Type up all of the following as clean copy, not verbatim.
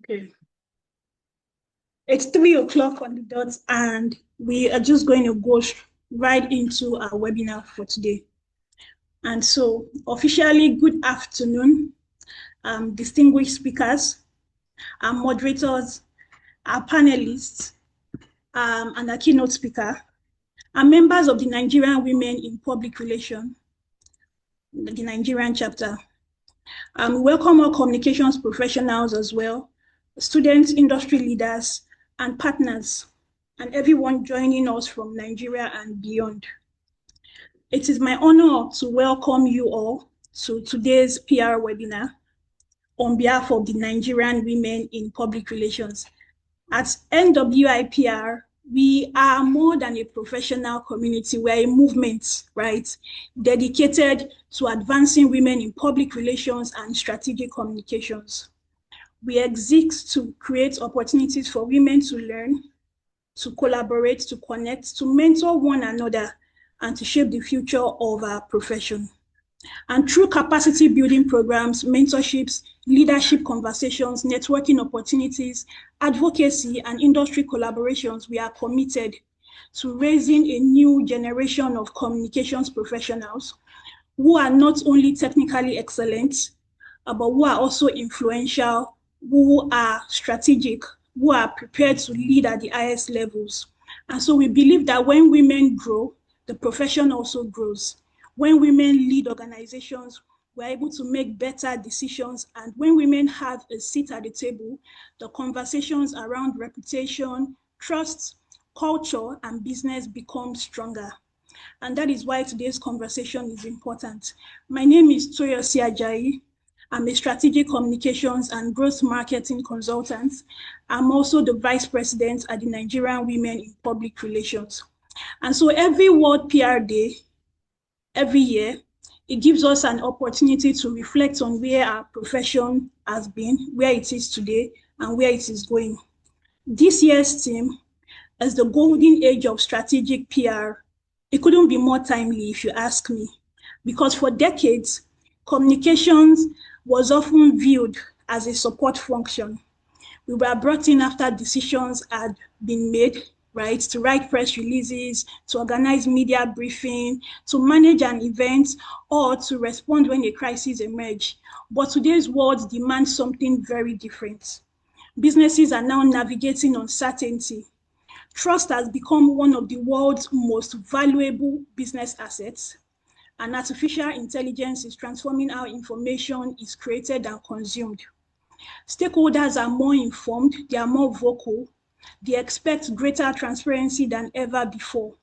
Okay. It's 3 o'clock on the dot, and we are just going to go right into our webinar for today. And so, officially, good afternoon, distinguished speakers, our moderators, our panelists, and our keynote speaker, and members of the Nigerian Women in Public Relations, the Nigerian chapter. We welcome all communications professionals as well, students, industry leaders, and partners, and everyone joining us from Nigeria and beyond. It is my honor to welcome you all to today's PR webinar on behalf of the Nigerian Women in Public Relations. At NWIPR, we are more than a professional community. We're a movement, right, dedicated to advancing women in public relations and strategic communications. We exist to create opportunities for women to learn, to collaborate, to connect, to mentor one another, and to shape the future of our profession. And through capacity building programs, mentorships, leadership conversations, networking opportunities, advocacy, and industry collaborations, we are committed to raising a new generation of communications professionals who are not only technically excellent, but who are also influential, who are strategic, who are prepared to lead at the highest levels. And so we believe that when women grow, the profession also grows. When women lead organizations, we're able to make better decisions. And when women have a seat at the table, the conversations around reputation, trust, culture, and business become stronger. And that is why today's conversation is important. My name is Toyosi Ajayi. I'm a strategic communications and growth marketing consultant. I'm also the vice president at the Nigerian Women in Public Relations. And so every World PR Day, every year, it gives us an opportunity to reflect on where our profession has been, where it is today, and where it is going. This year's theme is the golden age of strategic PR. It couldn't be more timely if you ask me, because for decades, communications was often viewed as a support function. We were brought in after decisions had been made, right, to write press releases, to organize media briefing, to manage an event, or to respond when a crisis emerged. But today's world demands something very different. Businesses are now navigating uncertainty. Trust has become one of the world's most valuable business assets, and artificial intelligence is transforming how information is created and consumed. Stakeholders are more informed, they are more vocal, they expect greater transparency than ever before.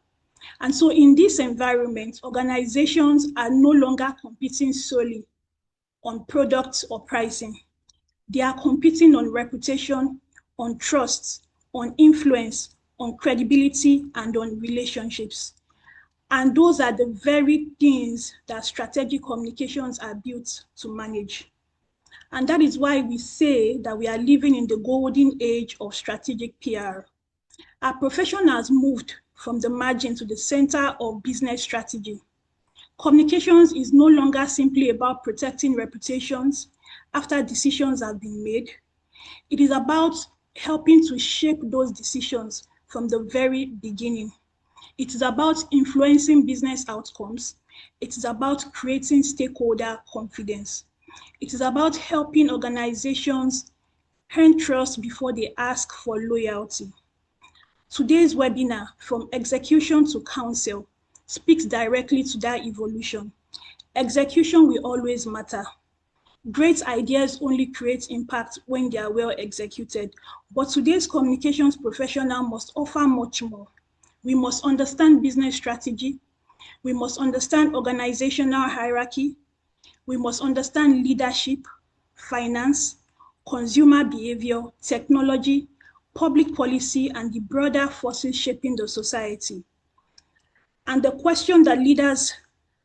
And so in this environment, organizations are no longer competing solely on products or pricing. They are competing on reputation, on trust, on influence, on credibility, and on relationships. And those are the very things that strategic communications are built to manage. And that is why we say that we are living in the golden age of strategic PR. Our profession has moved from the margin to the center of business strategy. Communications is no longer simply about protecting reputations after decisions have been made. It is about helping to shape those decisions from the very beginning. It is about influencing business outcomes. It is about creating stakeholder confidence. It is about helping organizations earn trust before they ask for loyalty. Today's webinar, From Execution to Counsel, speaks directly to that evolution. Execution will always matter. Great ideas only create impact when they are well executed. But today's communications professional must offer much more. We must understand business strategy. We must understand organizational hierarchy. We must understand leadership, finance, consumer behavior, technology, public policy, and the broader forces shaping the society. And the question that leaders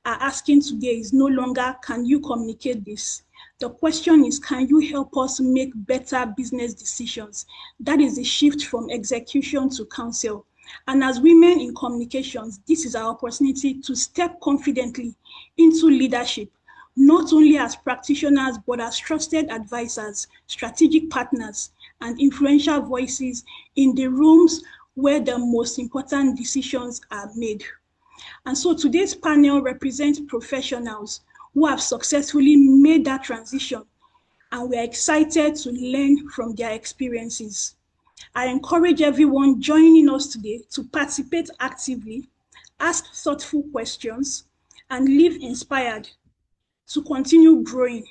are asking today is no longer, can you communicate this? The question is, can you help us make better business decisions? That is the shift from execution to counsel. And as women in communications, this is our opportunity to step confidently into leadership, not only as practitioners, but as trusted advisors, strategic partners, and influential voices in the rooms where the most important decisions are made. And so today's panel represents professionals who have successfully made that transition, and we're excited to learn from their experiences. I encourage everyone joining us today to participate actively, ask thoughtful questions, and live inspired to continue growing,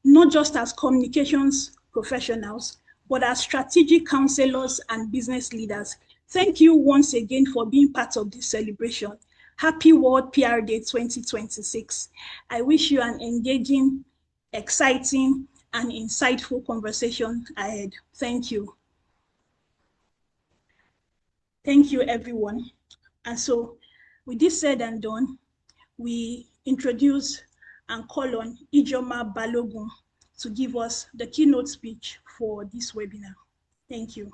not just as communications professionals, but as strategic counselors and business leaders. Thank you once again for being part of this celebration. Happy World PR Day 2026. I wish you an engaging, exciting, and insightful conversation ahead. Thank you. Thank you, everyone. And so, with this said and done, we introduce and call on Ijeoma Balogun to give us the keynote speech for this webinar. Thank you.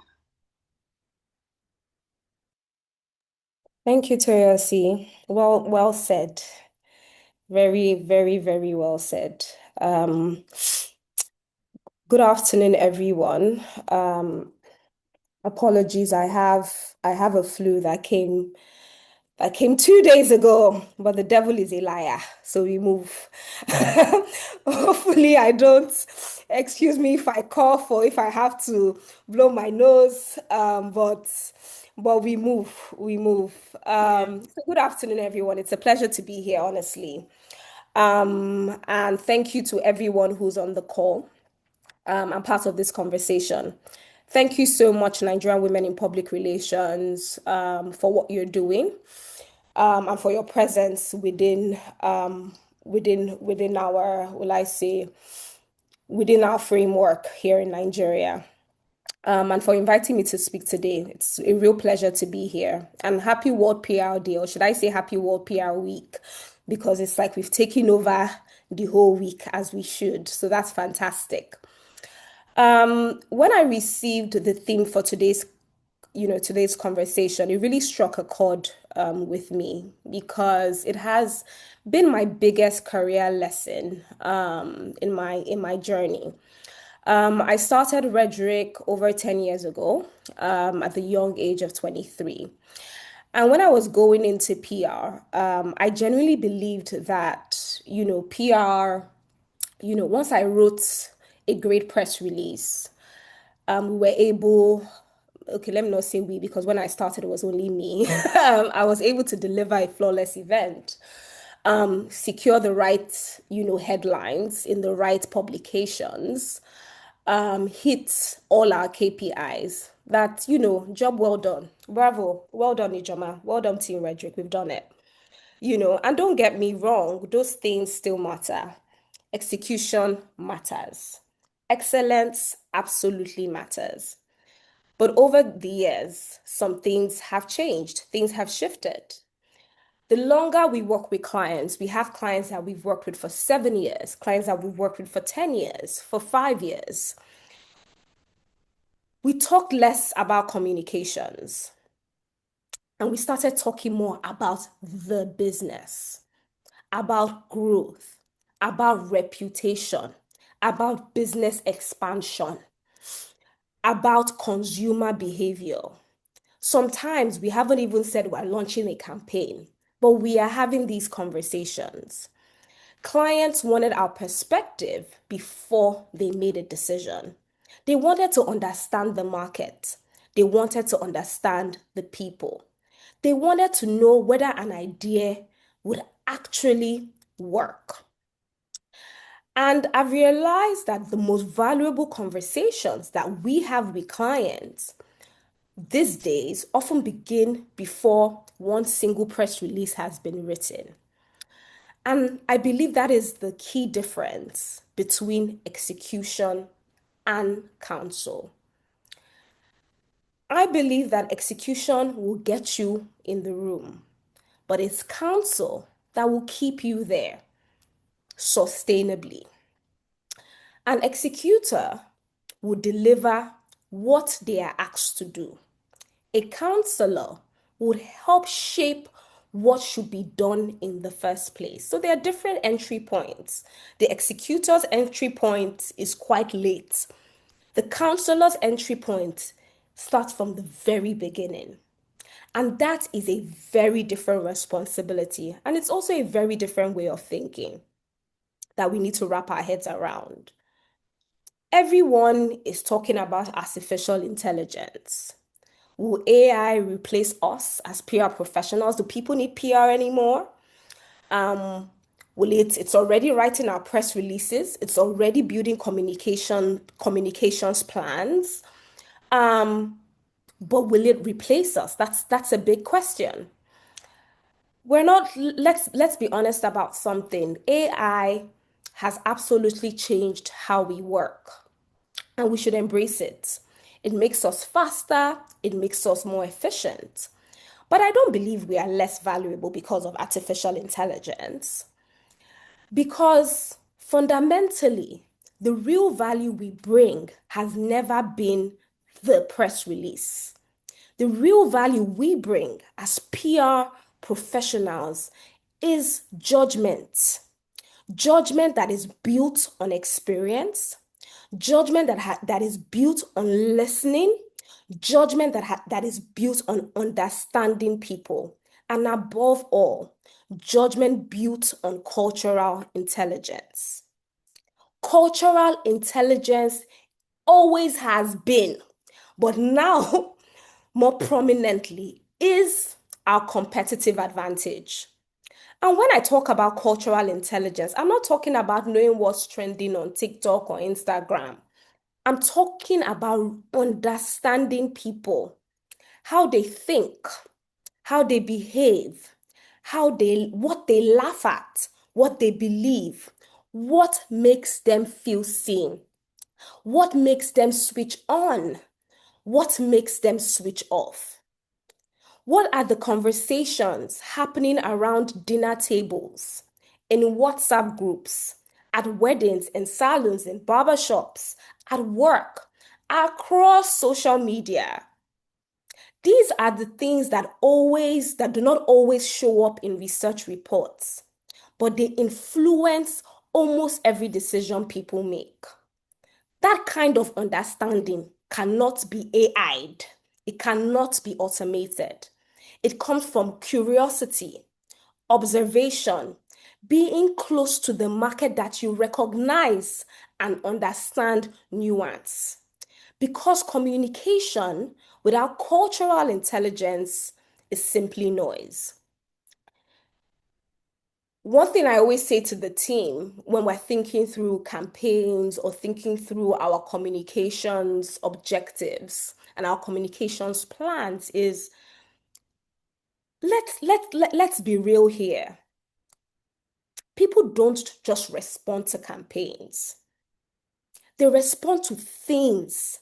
Thank you, Toyosi. Well said. Very, very, very well said. Good afternoon, everyone. Apologies, I have a flu that came 2 days ago, but the devil is a liar, so we move. Hopefully, I don't. Excuse me if I cough or if I have to blow my nose. But we move. We move. So good afternoon, everyone. It's a pleasure to be here, honestly. And thank you to everyone who's on the call and part of this conversation. Thank you so much, Nigerian Women in Public Relations, for what you're doing, and for your presence within our, will I say, within our framework here in Nigeria. And for inviting me to speak today. It's a real pleasure to be here. And happy World PR Day, or should I say happy World PR Week? Because it's like we've taken over the whole week as we should. So that's fantastic. When I received the theme for today's conversation, it really struck a chord with me because it has been my biggest career lesson in my journey. I started rhetoric over 10 years ago at the young age of 23. And when I was going into PR, I genuinely believed that, PR, once I wrote a great press release, we were able, okay, let me not say we, because when I started, it was only me. I was able to deliver a flawless event, secure the right, headlines in the right publications, hit all our KPIs. That, job well done. Bravo. Well done, Ijeoma. Well done, Team Redrick. We've done it. And don't get me wrong, those things still matter. Execution matters. Excellence absolutely matters. But over the years, some things have changed, things have shifted. The longer we work with clients, we have clients that we've worked with for 7 years, clients that we've worked with for 10 years, for 5 years. We talk less about communications and we started talking more about the business, about growth, about reputation, about business expansion, about consumer behavior. Sometimes we haven't even said we're launching a campaign, but we are having these conversations. Clients wanted our perspective before they made a decision. They wanted to understand the market. They wanted to understand the people. They wanted to know whether an idea would actually work. And I've realized that the most valuable conversations that we have with clients these days often begin before one single press release has been written. And I believe that is the key difference between execution and counsel. I believe that execution will get you in the room, but it's counsel that will keep you there sustainably. An executor will deliver what they are asked to do. A counselor would help shape what should be done in the first place. So there are different entry points. The executor's entry point is quite late. The counselor's entry point starts from the very beginning. And that is a very different responsibility. And it's also a very different way of thinking that we need to wrap our heads around. Everyone is talking about artificial intelligence. Will AI replace us as PR professionals? Do people need PR anymore? It's already writing our press releases, it's already building communications plans. But will it replace us? That's a big question. We're not, let's be honest about something. AI has absolutely changed how we work, and we should embrace it. It makes us faster, it makes us more efficient. But I don't believe we are less valuable because of artificial intelligence. Because fundamentally, the real value we bring has never been the press release. The real value we bring as PR professionals is judgment. Judgment that is built on experience, judgment that is built on listening, judgment that is built on understanding people, and above all, judgment built on cultural intelligence. Cultural intelligence always has been, but now more prominently is our competitive advantage. And when I talk about cultural intelligence, I'm not talking about knowing what's trending on TikTok or Instagram. I'm talking about understanding people, how they think, how they behave, what they laugh at, what they believe, what makes them feel seen, what makes them switch on, what makes them switch off. What are the conversations happening around dinner tables, in WhatsApp groups, at weddings and salons and barbershops, at work, across social media? These are the things that do not always show up in research reports, but they influence almost every decision people make. That kind of understanding cannot be AI'd. It cannot be automated. It comes from curiosity, observation, being close to the market that you recognize and understand nuance. Because communication without cultural intelligence is simply noise. One thing I always say to the team when we're thinking through campaigns or thinking through our communications objectives and our communications plans is let's be real here. People don't just respond to campaigns. They respond to things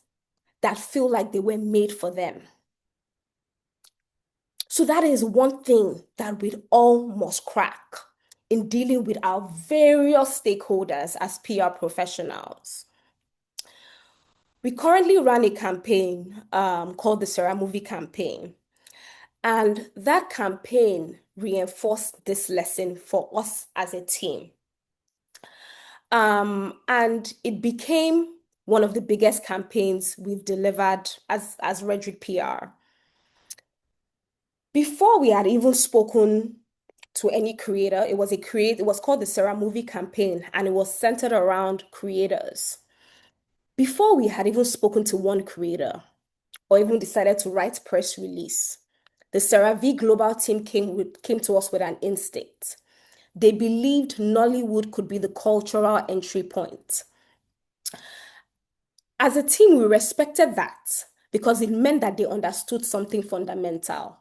that feel like they were made for them. So that is one thing that we all must crack in dealing with our various stakeholders as PR professionals. We currently run a campaign called the Sarah Movie Campaign. And that campaign reinforced this lesson for us as a team. And it became one of the biggest campaigns we've delivered as Redrick PR. Before we had even spoken to any creator, it was called the Sarah Movie Campaign, and it was centered around creators. Before we had even spoken to one creator or even decided to write press release, the Sarah V Global team came to us with an instinct. They believed Nollywood could be the cultural entry point. As a team, we respected that because it meant that they understood something fundamental,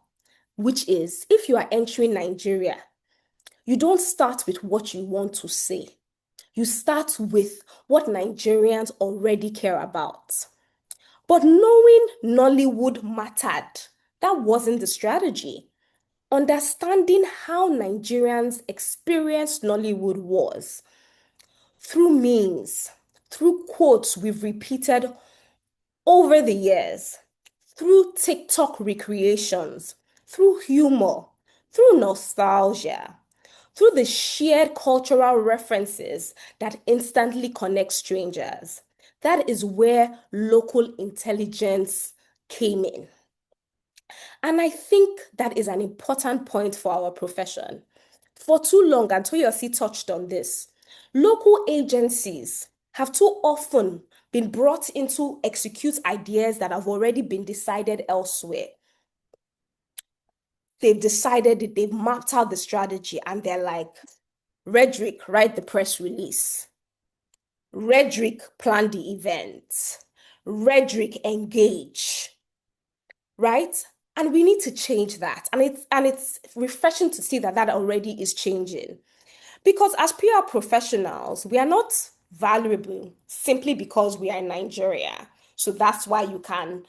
which is if you are entering Nigeria, you don't start with what you want to say. You start with what Nigerians already care about. But knowing Nollywood mattered, that wasn't the strategy. Understanding how Nigerians experienced Nollywood was through memes, through quotes we've repeated over the years, through TikTok recreations, through humor, through nostalgia, through the shared cultural references that instantly connect strangers. That is where local intelligence came in. And I think that is an important point for our profession. For too long, and Toyosi touched on this, local agencies have too often been brought in to execute ideas that have already been decided elsewhere. They've decided that they've mapped out the strategy and they're like, Redrick, write the press release. Redrick, plan the event. Redrick, engage. Right? And we need to change that. And it's refreshing to see that that already is changing. Because as PR professionals, we are not valuable simply because we are in Nigeria. So that's why you can,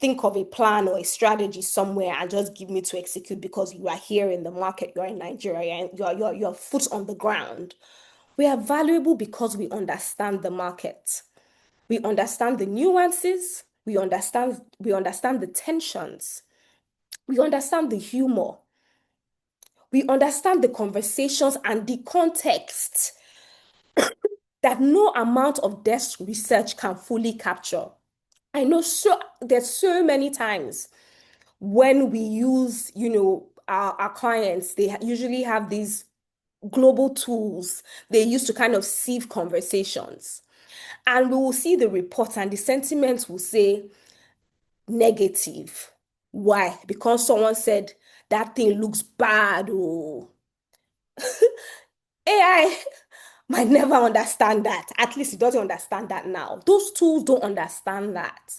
think of a plan or a strategy somewhere and just give me to execute because you are here in the market, you're in Nigeria, and your foot on the ground. We are valuable because we understand the market. We understand the nuances, we understand the tensions, we understand the humor, we understand the conversations and the context that no amount of desk research can fully capture. I know there's so many times when we use, our clients, they usually have these global tools they use to kind of sieve conversations. And we will see the report and the sentiments will say negative. Why? Because someone said that thing looks bad. Oh, AI might never understand that. At least it doesn't understand that now. Those tools don't understand that.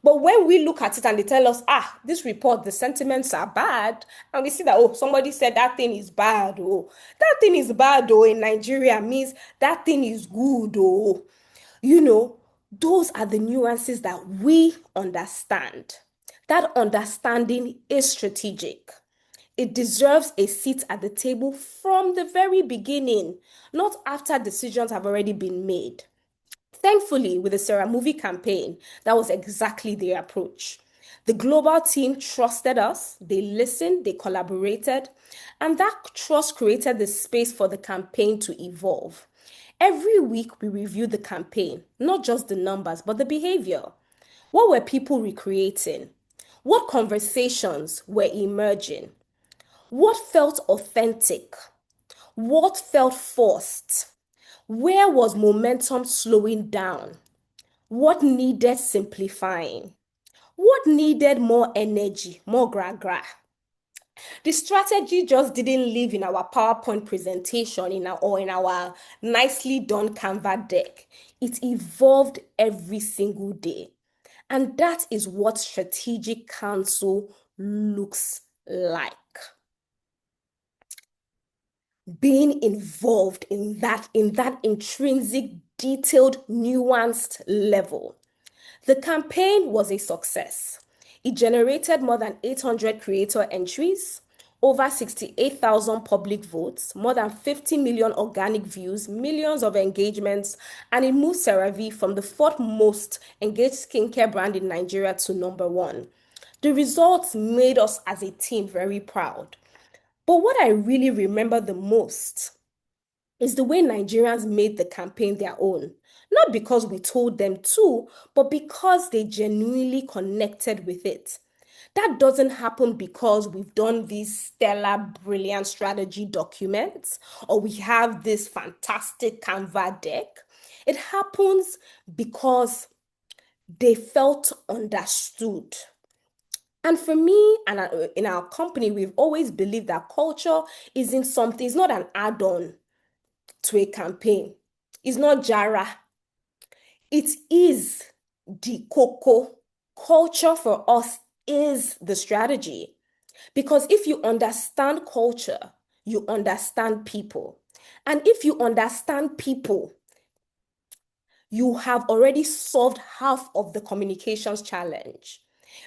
But when we look at it and they tell us, this report, the sentiments are bad, and we see that, oh, somebody said that thing is bad, oh, that thing is bad, oh, in Nigeria means that thing is good, oh, you know, those are the nuances that we understand. That understanding is strategic. It deserves a seat at the table from the very beginning, not after decisions have already been made. Thankfully, with the Sarah movie campaign, that was exactly their approach. The global team trusted us, they listened, they collaborated, and that trust created the space for the campaign to evolve. Every week, we review the campaign, not just the numbers, but the behavior. What were people recreating? What conversations were emerging? What felt authentic? What felt forced? Where was momentum slowing down? What needed simplifying? What needed more energy, more gra-gra? The strategy just didn't live in our PowerPoint presentation or in our nicely done Canva deck. It evolved every single day. And that is what strategic counsel looks like. Being involved in that intrinsic, detailed, nuanced level. The campaign was a success. It generated more than 800 creator entries, over 68,000 public votes, more than 50 million organic views, millions of engagements, and it moved CeraVe from the fourth most engaged skincare brand in Nigeria to number one. The results made us as a team very proud. But what I really remember the most is the way Nigerians made the campaign their own. Not because we told them to, but because they genuinely connected with it. That doesn't happen because we've done these stellar, brilliant strategy documents or we have this fantastic Canva deck. It happens because they felt understood. And for me and in our company, we've always believed that culture isn't something, it's not an add-on to a campaign. It's not Jara. It is the cocoa. Culture for us is the strategy. Because if you understand culture, you understand people. And if you understand people, you have already solved half of the communications challenge.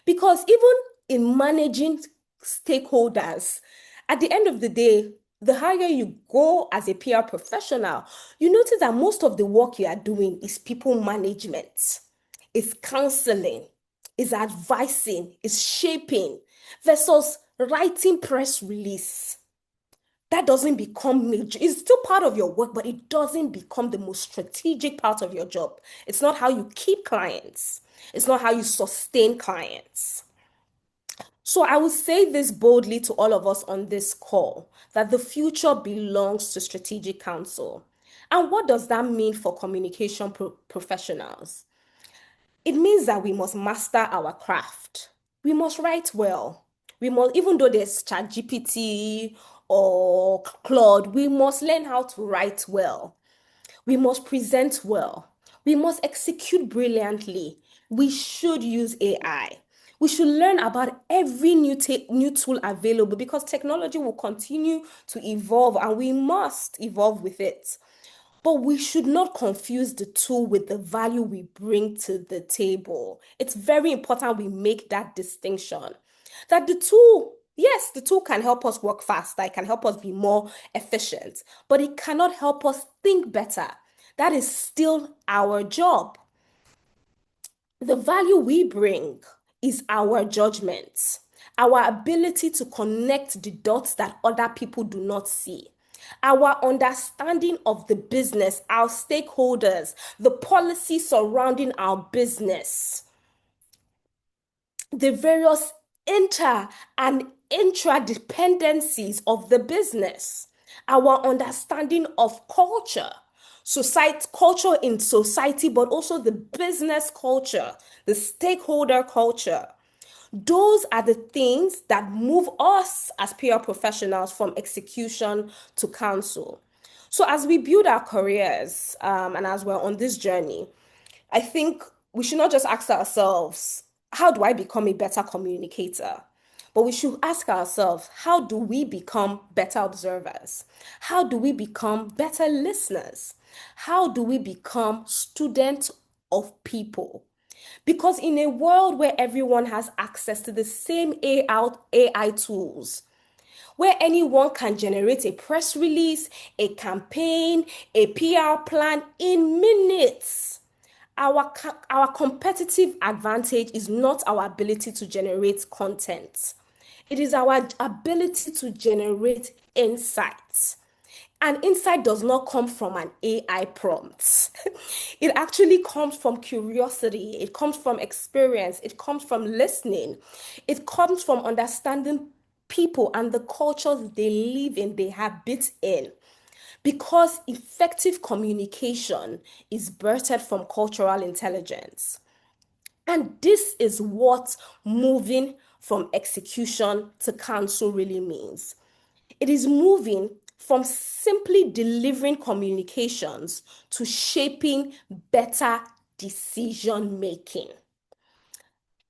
Because even in managing stakeholders, at the end of the day, the higher you go as a PR professional, you notice that most of the work you are doing is people management, is counseling, is advising, is shaping versus writing press release. that doesn't become major. It's still part of your work, but it doesn't become the most strategic part of your job. It's not how you keep clients. It's not how you sustain clients. So I will say this boldly to all of us on this call that the future belongs to strategic counsel. And what does that mean for communication professionals? It means that we must master our craft. We must write well. We must, even though there's ChatGPT or Claude, we must learn how to write well. We must present well. We must execute brilliantly. We should use AI. We should learn about every new tool available because technology will continue to evolve and we must evolve with it. But we should not confuse the tool with the value we bring to the table. It's very important we make that distinction. That the tool, yes, the tool can help us work faster, it can help us be more efficient, but it cannot help us think better. That is still our job. The value we bring is our judgment, our ability to connect the dots that other people do not see, our understanding of the business, our stakeholders, the policy surrounding our business, the various inter and intradependencies of the business, our understanding of culture, society, culture in society, but also the business culture, the stakeholder culture. Those are the things that move us as PR professionals from execution to counsel. So as we build our careers and as we're on this journey, I think we should not just ask ourselves, how do I become a better communicator? But we should ask ourselves, how do we become better observers? How do we become better listeners? How do we become students of people? Because in a world where everyone has access to the same AI tools, where anyone can generate a press release, a campaign, a PR plan in minutes, our competitive advantage is not our ability to generate content. It is our ability to generate insights. And insight does not come from an AI prompt. It actually comes from curiosity. It comes from experience. It comes from listening. It comes from understanding people and the cultures they live in, they habit in. Because effective communication is birthed from cultural intelligence. And this is what moving from execution to counsel really means. It is moving from simply delivering communications to shaping better decision making.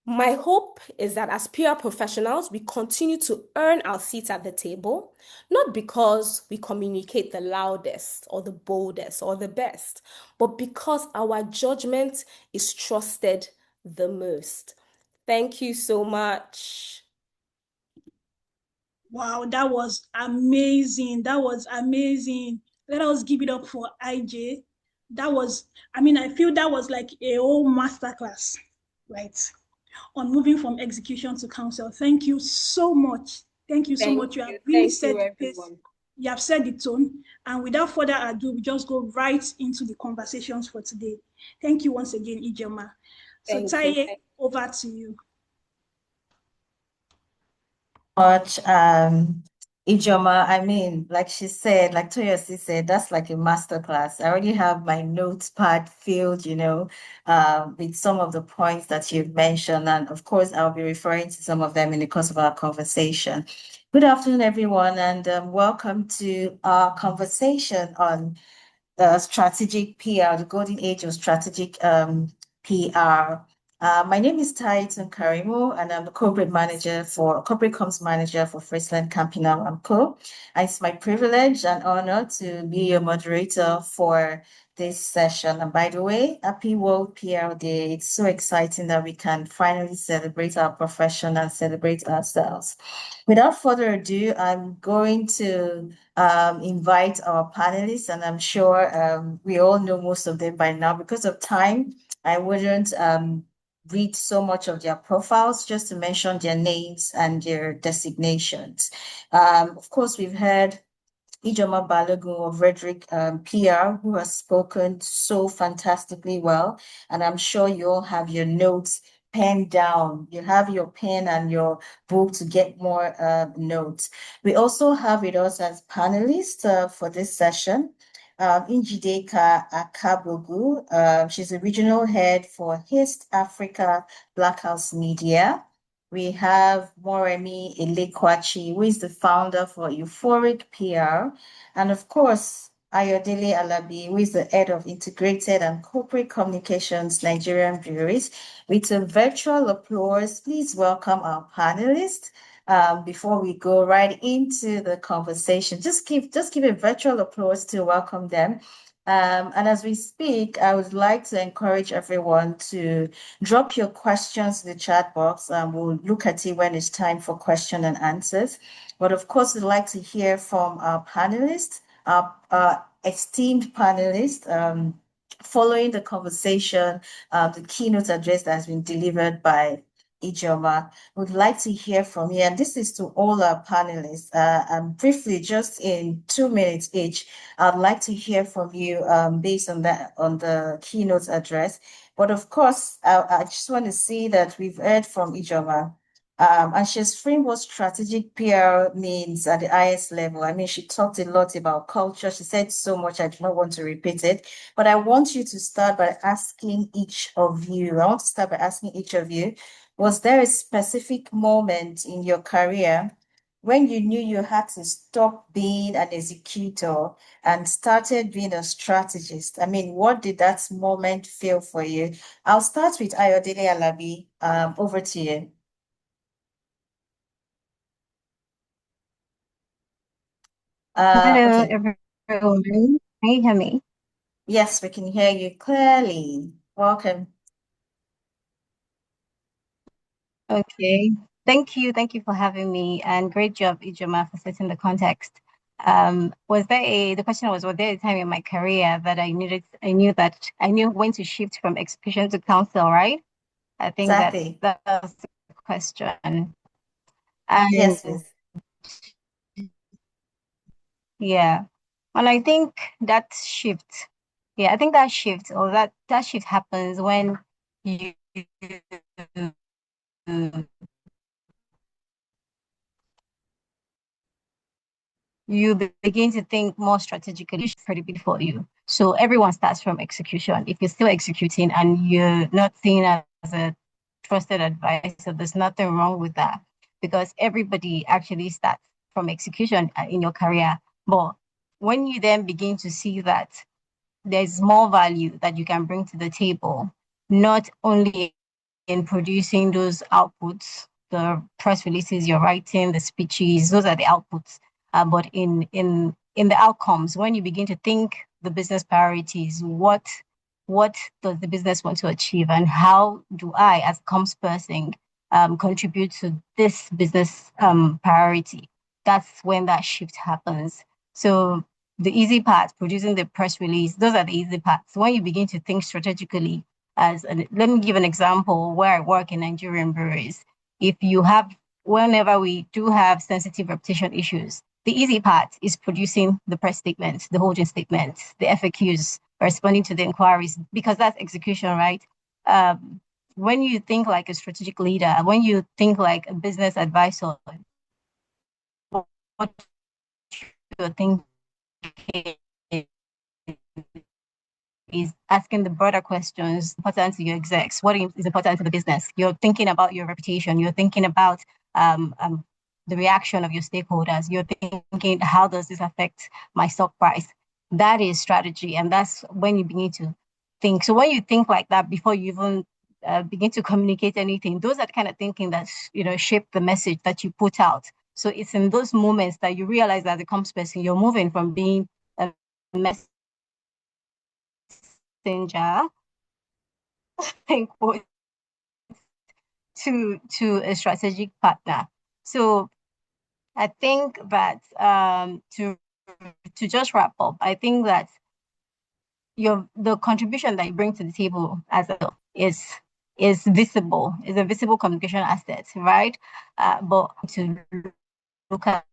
My hope is that as PR professionals, we continue to earn our seats at the table, not because we communicate the loudest or the boldest or the best, but because our judgment is trusted the most. Thank you so much. Wow, that was amazing. That was amazing. Let us give it up for IJ. That was, I mean, I feel that was like a whole masterclass, right? On moving from execution to counsel. Thank you so much. Thank you so Thank much. You have you. really Thank set you, the pace. everyone. You have set the tone. And without further ado, we just go right into the conversations for today. Thank you once again, Ijeoma. So Thank you. Taiye, over to you. Much, Ijeoma. I mean, like she said, like Toyosi said, that's like a master class. I already have my notes pad filled, with some of the points that you've mentioned. And of course, I'll be referring to some of them in the course of our conversation. Good afternoon, everyone, and welcome to our conversation on the strategic PR, the golden age of strategic PR. My name is Tunkarimu, and I'm the corporate comms manager for Friesland Campinal and Co. And it's my privilege and honor to be your moderator for this session. And by the way, happy World PR Day. It's so exciting that we can finally celebrate our profession and celebrate ourselves. Without further ado, I'm going to invite our panelists, and I'm sure we all know most of them by now. Because of time, I wouldn't read so much of their profiles, just to mention their names and their designations. Of course, we've heard Ijeoma Balogun of Rhetoric PR, who has spoken so fantastically well. And I'm sure you all have your notes penned down. You have your pen and your book to get more notes. We also have with us as panelists for this session, Njideka Akagbogu. She's a regional head for East Africa Black House Media. We have Moremi Elekwachi, who is the founder for Euphoric PR. And of course, Ayodele Alabi, who is the head of Integrated and Corporate Communications Nigerian Breweries. With a virtual applause, please welcome our panelists. Before we go right into the conversation, just give a virtual applause to welcome them. And as we speak, I would like to encourage everyone to drop your questions in the chat box, and we'll look at it when it's time for question and answers. But of course, we'd like to hear from our panelists, our esteemed panelists. Following the conversation, the keynote address that has been delivered by Ijeoma, would like to hear from you. And this is to all our panelists. And briefly, just in 2 minutes each, I'd like to hear from you based on that, on the keynote address. But of course, I just want to see that we've heard from Ijeoma. And she's framed what strategic PR means at the highest level. I mean, she talked a lot about culture. She said so much, I do not want to repeat it. But I want you to start by asking each of you. I want to start by asking each of you, was there a specific moment in your career when you knew you had to stop being an executor and started being a strategist? I mean, what did that moment feel for you? I'll start with Ayodele Alabi. Over to you. Hello, Okay. everyone. Can you hear me? Yes, we can hear you clearly. Welcome. Okay. Thank you for having me, and great job, Ijeoma, for setting the context. The question was there a time in my career that I knew when to shift from execution to counsel, right? I think Exactly. that was the question. Yes, And please. yeah, and I think that shift, yeah, I think that shift or that shift happens when you you begin to think more strategically, credibility for you. So everyone starts from execution. If you're still executing and you're not seen as a trusted advisor, there's nothing wrong with that, because everybody actually starts from execution in your career. But when you then begin to see that there's more value that you can bring to the table, not only in producing those outputs, the press releases you're writing, the speeches, those are the outputs. But in the outcomes, when you begin to think the business priorities, what does the business want to achieve, and how do I, as a comms person, contribute to this business priority? That's when that shift happens. So the easy part, producing the press release, those are the easy parts. When you begin to think strategically, let me give an example where I work in Nigerian breweries. Whenever we do have sensitive reputation issues, the easy part is producing the press statement, the holding statement, the FAQs, responding to the inquiries, because that's execution, right? When you think like a strategic leader, when you think like a business advisor, what you're thinking is asking the broader questions important to your execs. What is important to the business? You're thinking about your reputation. You're thinking about the reaction of your stakeholders. You're thinking, how does this affect my stock price? That is strategy, and that's when you begin to think. So when you think like that before you even begin to communicate anything, those are the kind of thinking that shape the message that you put out. So it's in those moments that you realize that the comms person, you're moving from being a messenger to a strategic partner. So I think that to just wrap up, I think that the contribution that you bring to the table as a is visible, is a visible communication asset, right? But to look at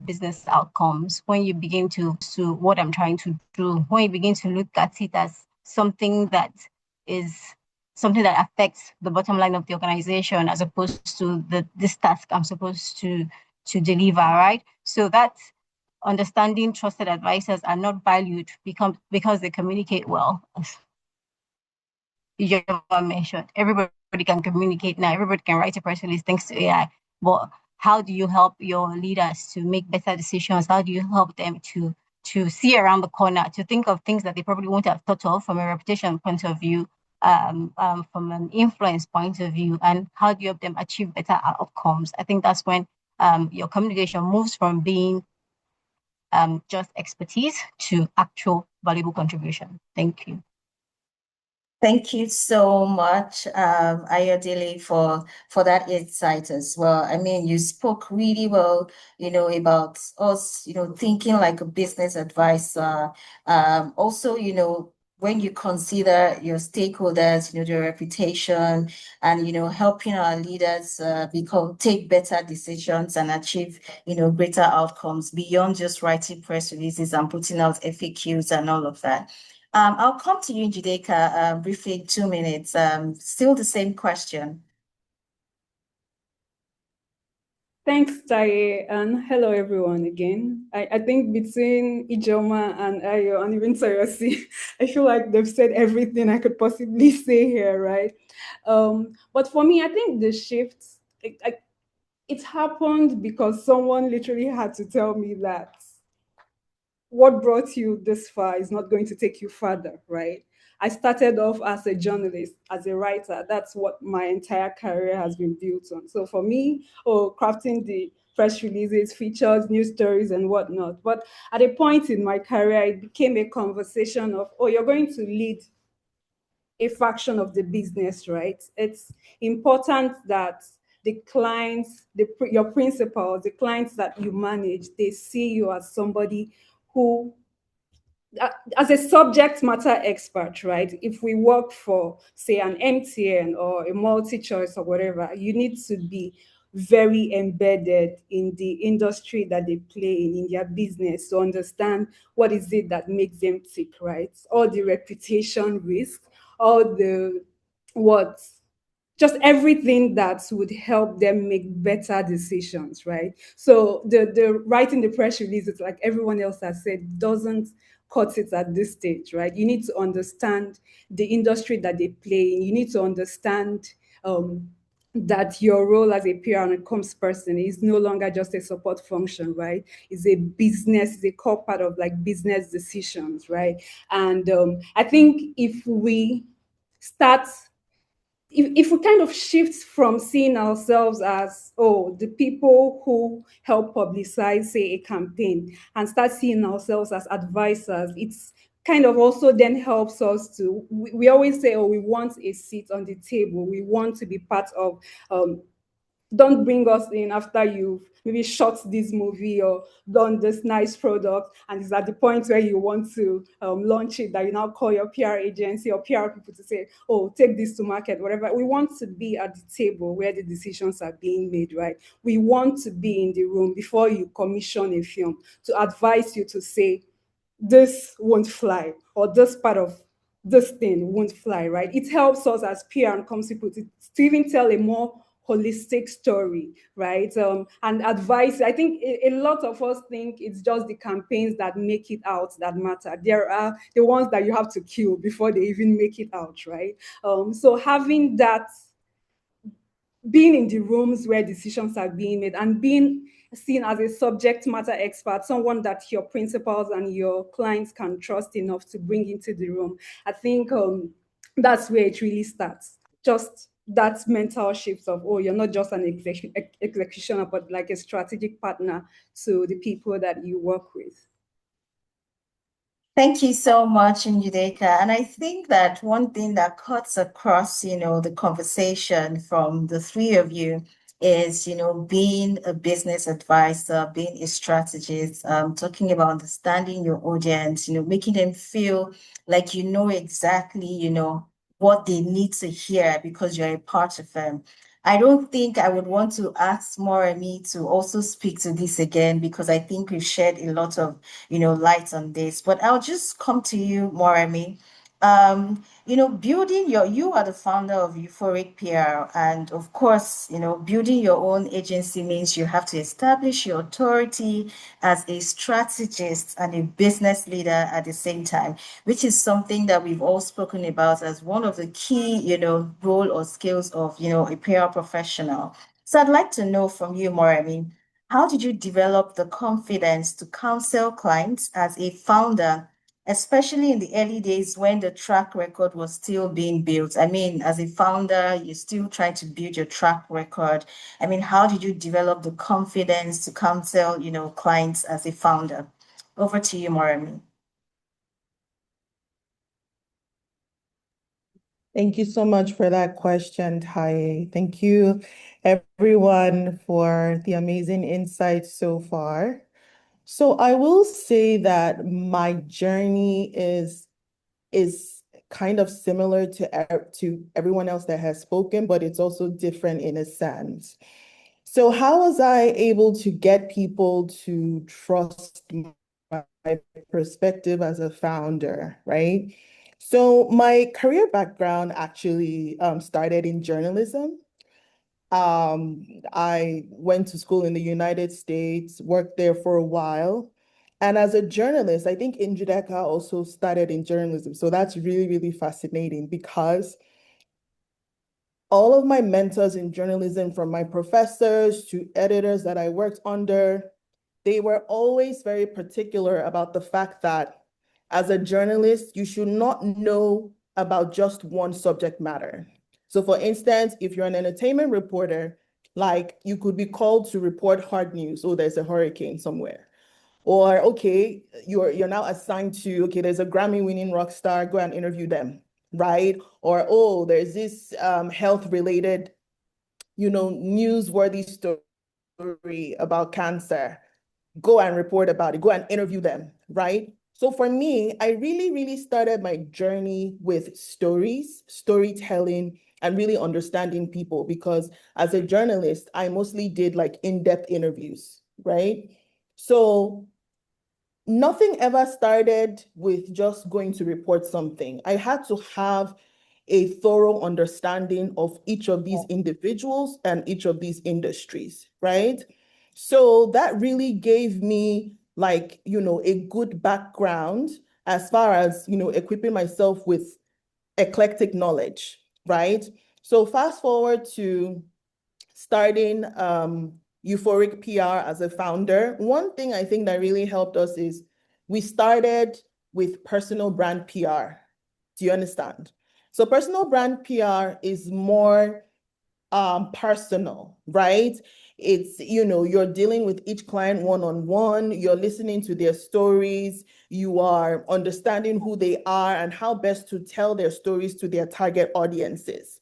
business outcomes, when you begin to what I'm trying to do, when you begin to look at it as something that affects the bottom line of the organization, as opposed to this task I'm supposed to deliver, right? So that understanding trusted advisors are not valued because they communicate well. As you mentioned, everybody can communicate now. Everybody can write a press release thanks to AI. But how do you help your leaders to make better decisions? How do you help them to see around the corner, to think of things that they probably won't have thought of from a reputation point of view, from an influence point of view, and how do you help them achieve better outcomes? I think that's when your communication moves from being just expertise to actual valuable contribution. Thank you. Thank you so much, Ayodele, for that insight as well. I mean, you spoke really well, about us, thinking like a business advisor. Also, when you consider your stakeholders, their reputation, and helping our leaders take better decisions and achieve, greater outcomes beyond just writing press releases and putting out FAQs and all of that. I'll come to you, Njideka, briefly, 2 minutes. Still the same question. Thanks, Taiye, and hello everyone again. I think between Ijeoma and Ayo and even Toyosi, I feel like they've said everything I could possibly say here, right? But for me, I think the shift, it happened because someone literally had to tell me that what brought you this far is not going to take you further, right? I started off as a journalist, as a writer. That's what my entire career has been built on. So for me, crafting the press releases, features, news stories, and whatnot. But at a point in my career, it became a conversation of, you're going to lead a fraction of the business, right? It's important that the clients, your principals, the clients that you manage, they see you as somebody who, as a subject matter expert, right? If we work for, say, an MTN or a multi-choice or whatever, you need to be very embedded in the industry that they play in their business, to understand what is it that makes them tick, right? All the reputation risk, all the what just everything that would help them make better decisions, right? So the writing the press release, it's like everyone else has said, doesn't cut it at this stage, right? You need to understand the industry that they play in. You need to understand that your role as a PR and a comms person is no longer just a support function, right? It's a business, it's a core part of like business decisions, right? And I think if we start if we kind of shift from seeing ourselves as, the people who help publicize, say, a campaign, and start seeing ourselves as advisors, it's kind of also then helps us to, we always say, we want a seat on the table. We want to be part of, don't bring us in after you've maybe shot this movie or done this nice product, and it's at the point where you want to launch it that you now call your PR agency or PR people to say, take this to market, whatever. We want to be at the table where the decisions are being made, right? We want to be in the room before you commission a film, to advise you, to say, this won't fly, or this part of this thing won't fly, right? It helps us as PR and comms people to even tell a more holistic story, right? And advice. I think a lot of us think it's just the campaigns that make it out that matter. There are the ones that you have to kill before they even make it out, right? So having that, being in the rooms where decisions are being made and being seen as a subject matter expert, someone that your principals and your clients can trust enough to bring into the room, I think that's where it really starts. Just that mental shift of, you're not just an executioner, but like a strategic partner to the people that you work with. Thank you so much, Njideka. And I think that one thing that cuts across, the conversation from the three of you is, being a business advisor, being a strategist, talking about understanding your audience, making them feel like exactly, what they need to hear because you're a part of them. I don't think I would want to ask Moremi to also speak to this again because I think we've shed a lot of, light on this. But I'll just come to you, Moremi. You are the founder of Euphoric PR, and of course, building your own agency means you have to establish your authority as a strategist and a business leader at the same time, which is something that we've all spoken about as one of the key, role or skills of, a PR professional. So I'd like to know from you, Moremi, how did you develop the confidence to counsel clients as a founder, especially in the early days when the track record was still being built? I mean, as a founder, you're still trying to build your track record. I mean, how did you develop the confidence to counsel, clients as a founder? Over to you, Moremi. Thank you so much for that question, Taiye. Thank you, everyone, for the amazing insights so far. So I will say that my journey is kind of similar to everyone else that has spoken, but it's also different in a sense. So how was I able to get people to trust my perspective as a founder, right? So my career background actually started in journalism. I went to school in the United States, worked there for a while. And as a journalist, I think Njideka also started in journalism. So that's really, really fascinating because all of my mentors in journalism, from my professors to editors that I worked under, they were always very particular about the fact that as a journalist, you should not know about just one subject matter. So for instance, if you're an entertainment reporter, like you could be called to report hard news, oh, there's a hurricane somewhere. Or okay, you're now assigned to, okay, there's a Grammy-winning rock star, go and interview them, right? Or oh, there's this health-related, newsworthy story about cancer. Go and report about it, go and interview them, right? So for me, I really, really started my journey with stories, storytelling, and really understanding people because as a journalist, I mostly did like in-depth interviews, right? So nothing ever started with just going to report something. I had to have a thorough understanding of each of these individuals and each of these industries, right? So that really gave me like, a good background as far as, equipping myself with eclectic knowledge, right? So fast forward to starting Euphoric PR as a founder, one thing I think that really helped us is we started with personal brand PR. Do you understand? So personal brand PR is more personal, right? It's, you're dealing with each client one-on-one, you're listening to their stories, you are understanding who they are and how best to tell their stories to their target audiences.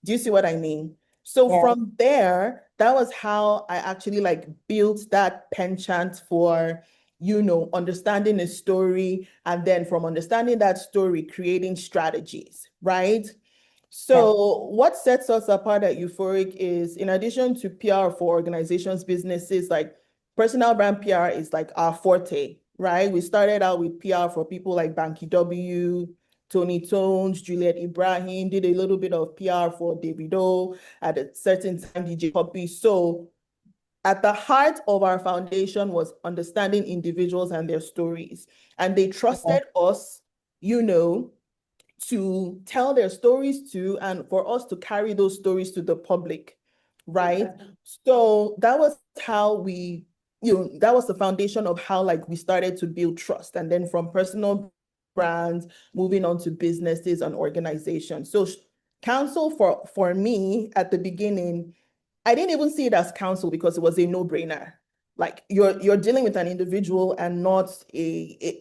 Do you see what I mean? So from there, that was how I actually like built that penchant for, understanding a story, and then from understanding that story, creating strategies, right? So what sets us apart at Euphoric is, in addition to PR for organizations, businesses, like personal brand PR is like our forte, right? We started out with PR for people like Banky W, Tony Tones, Juliet Ibrahim, did a little bit of PR for Davido, at a certain time, DJ Poppy. So at the heart of our foundation was understanding individuals and their stories. And they trusted us, to tell their stories to, and for us to carry those stories to the public, right? So that was how that was the foundation of how like we started to build trust. And then from personal brands, moving on to businesses and organizations. So Counsel for me at the beginning, I didn't even see it as counsel because it was a no-brainer. Like you're dealing with an individual and not a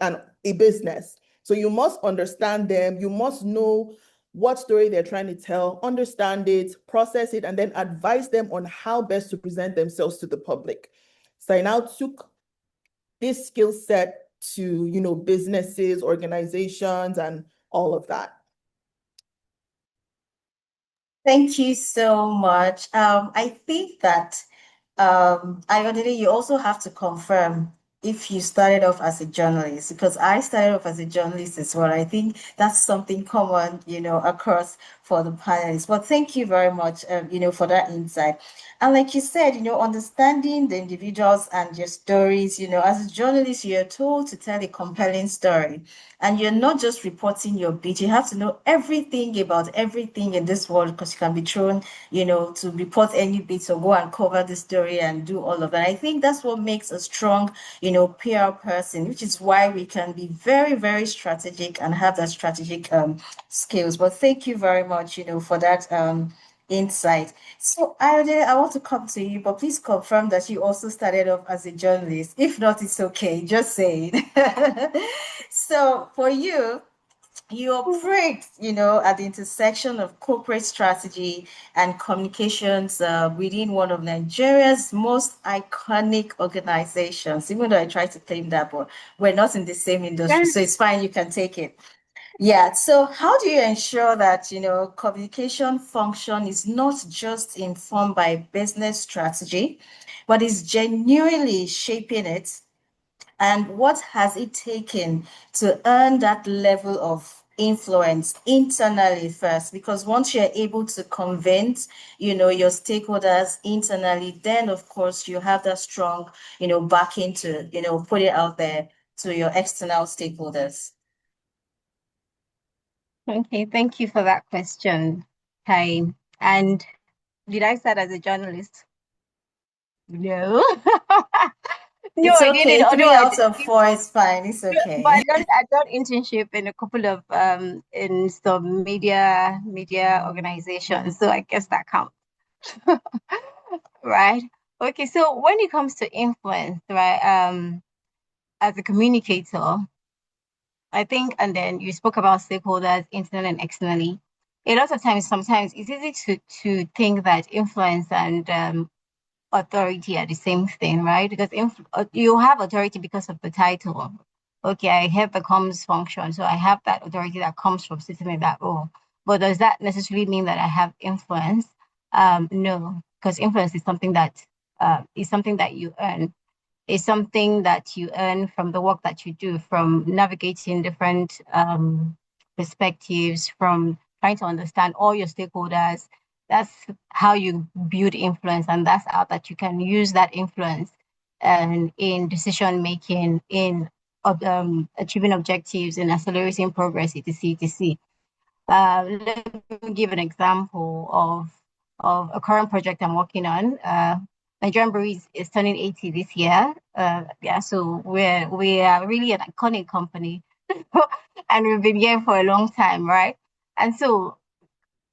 business. So you must understand them. You must know what story they're trying to tell, understand it, process it, and then advise them on how best to present themselves to the public. So I now took this skill set to, businesses, organizations, and all of that. Thank you so much. I think that Ayodele, you also have to confirm if you started off as a journalist, because I started off as a journalist as well. I think that's something common, across for the panelists. But thank you very much, for that insight. And like you said, understanding the individuals and your stories, as a journalist, you're told to tell a compelling story. And you're not just reporting your beat, you have to know everything about everything in this world, because you can be thrown, to report any bit or go and cover the story and do all of that. I think that's what makes a strong, PR person, which is why we can be very, very strategic and have that strategic skills. But thank you very much, for that insight. So I want to come to you, but please confirm that you also started off as a journalist. If not, it's okay. Just say it. So for you, you operate, at the intersection of corporate strategy and communications within one of Nigeria's most iconic organizations. Even though I try to claim that, but we're not in the same industry, so it's fine. You can take it. Yeah. So how do you ensure that, communication function is not just informed by business strategy, but is genuinely shaping it? And what has it taken to earn that level of influence internally first? Because once you're able to convince, your stakeholders internally, then of course you have that strong, backing to, put it out there to your external stakeholders. Okay, thank you for that question, Kai. And did I start as a journalist? No. No, It's I didn't. okay. Although Three I out did, of four is fine. It's but okay. I got internship in a couple of in some media organizations. So I guess that counts. Right. Okay, so when it comes to influence, right, as a communicator, I think, and then you spoke about stakeholders internally and externally. A lot of times, sometimes it's easy to think that influence and authority are the same thing, right? Because you have authority because of the title. Okay, I have the comms function, so I have that authority that comes from sitting in that role. But does that necessarily mean that I have influence? No, because influence is something that you earn. It's something that you earn from the work that you do, from navigating different perspectives, from trying to understand all your stakeholders. That's how you build influence, and that's how that you can use that influence and in decision making, in achieving objectives, in accelerating progress, etc. etc. Let me give an example of a current project I'm working on. Nigerian Breweries is turning 80 this year. Yeah, so we are really an iconic company, and we've been here for a long time, right? And so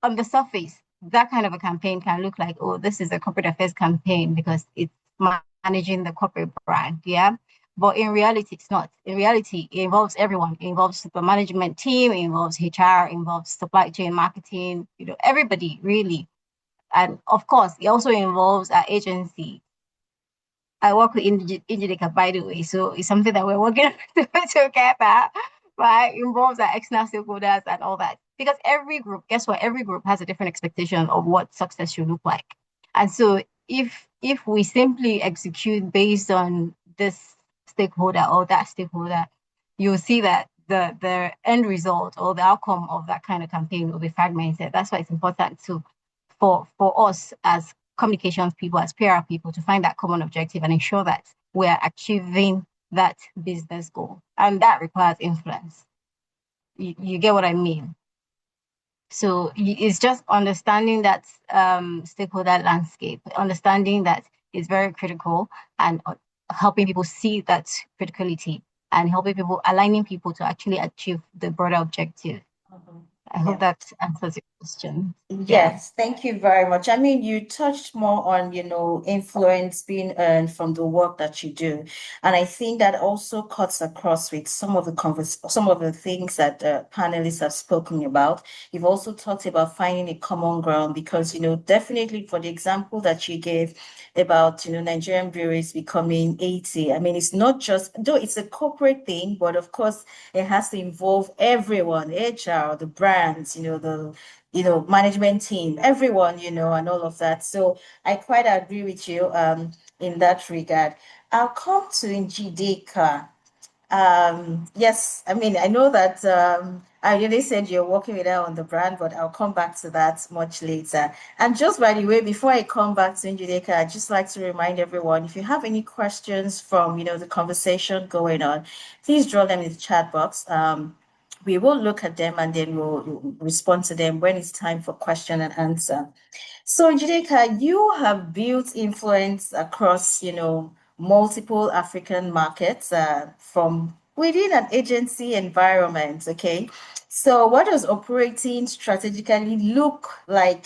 on the surface, that kind of a campaign can look like, oh, this is a corporate affairs campaign because it's managing the corporate brand, yeah. But in reality, it's not. In reality, it involves everyone. It involves the management team, it involves HR, it involves supply chain, marketing, everybody really. And of course, it also involves our agency. I work with Njideka, by the way, so it's something that we're working together, right? Involves our external stakeholders and all that. Because every group, guess what? Every group has a different expectation of what success should look like. And so if we simply execute based on this stakeholder or that stakeholder, you'll see that the end result or the outcome of that kind of campaign will be fragmented. That's why it's important for us as communications people, as PR people, to find that common objective and ensure that we're achieving that business goal. And that requires influence. You get what I mean? So it's just understanding that stakeholder landscape, understanding that is very critical, and helping people see that criticality and helping people, aligning people to actually achieve the broader objective. I hope that answers your question. Yes, thank you very much. I mean, you touched more on, influence being earned from the work that you do. And I think that also cuts across with some of the things that the panelists have spoken about. You've also talked about finding a common ground because, definitely for the example that you gave about, Nigerian breweries becoming 80. I mean, it's not just, though it's a corporate thing, but of course it has to involve everyone, HR, the brands, management team, everyone, and all of that. So I quite agree with you in that regard. I'll come to Njideka. Yes, I mean, I know that I already said you're working with her on the brand, but I'll come back to that much later. And just by the way, before I come back to Njideka, I'd just like to remind everyone, if you have any questions from, the conversation going on, please draw them in the chat box. We will look at them and then we'll respond to them when it's time for question and answer. So, Njideka, you have built influence across, multiple African markets from within an agency environment. Okay. So, what does operating strategically look like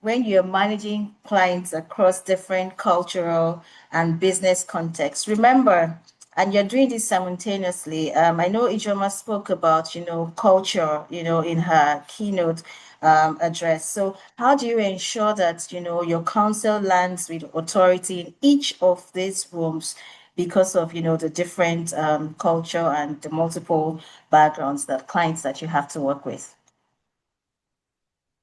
when you're managing clients across different cultural and business contexts? Remember, and you're doing this simultaneously. I know Ijeoma spoke about, culture, in her keynote address. So how do you ensure that, your counsel lands with authority in each of these rooms because of, the different culture and the multiple backgrounds that clients that you have to work with?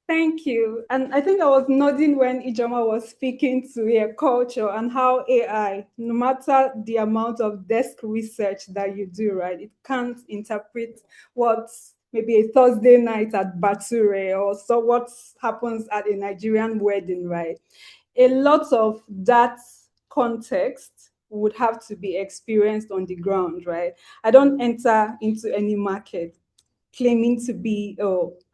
Thank you. And I think I was nodding when Ijeoma was speaking to a culture and how AI, no matter the amount of desk research that you do, right, it can't interpret what's maybe a Thursday night at Bature or so what happens at a Nigerian wedding, right? A lot of that context would have to be experienced on the ground, right? I don't enter into any market claiming to be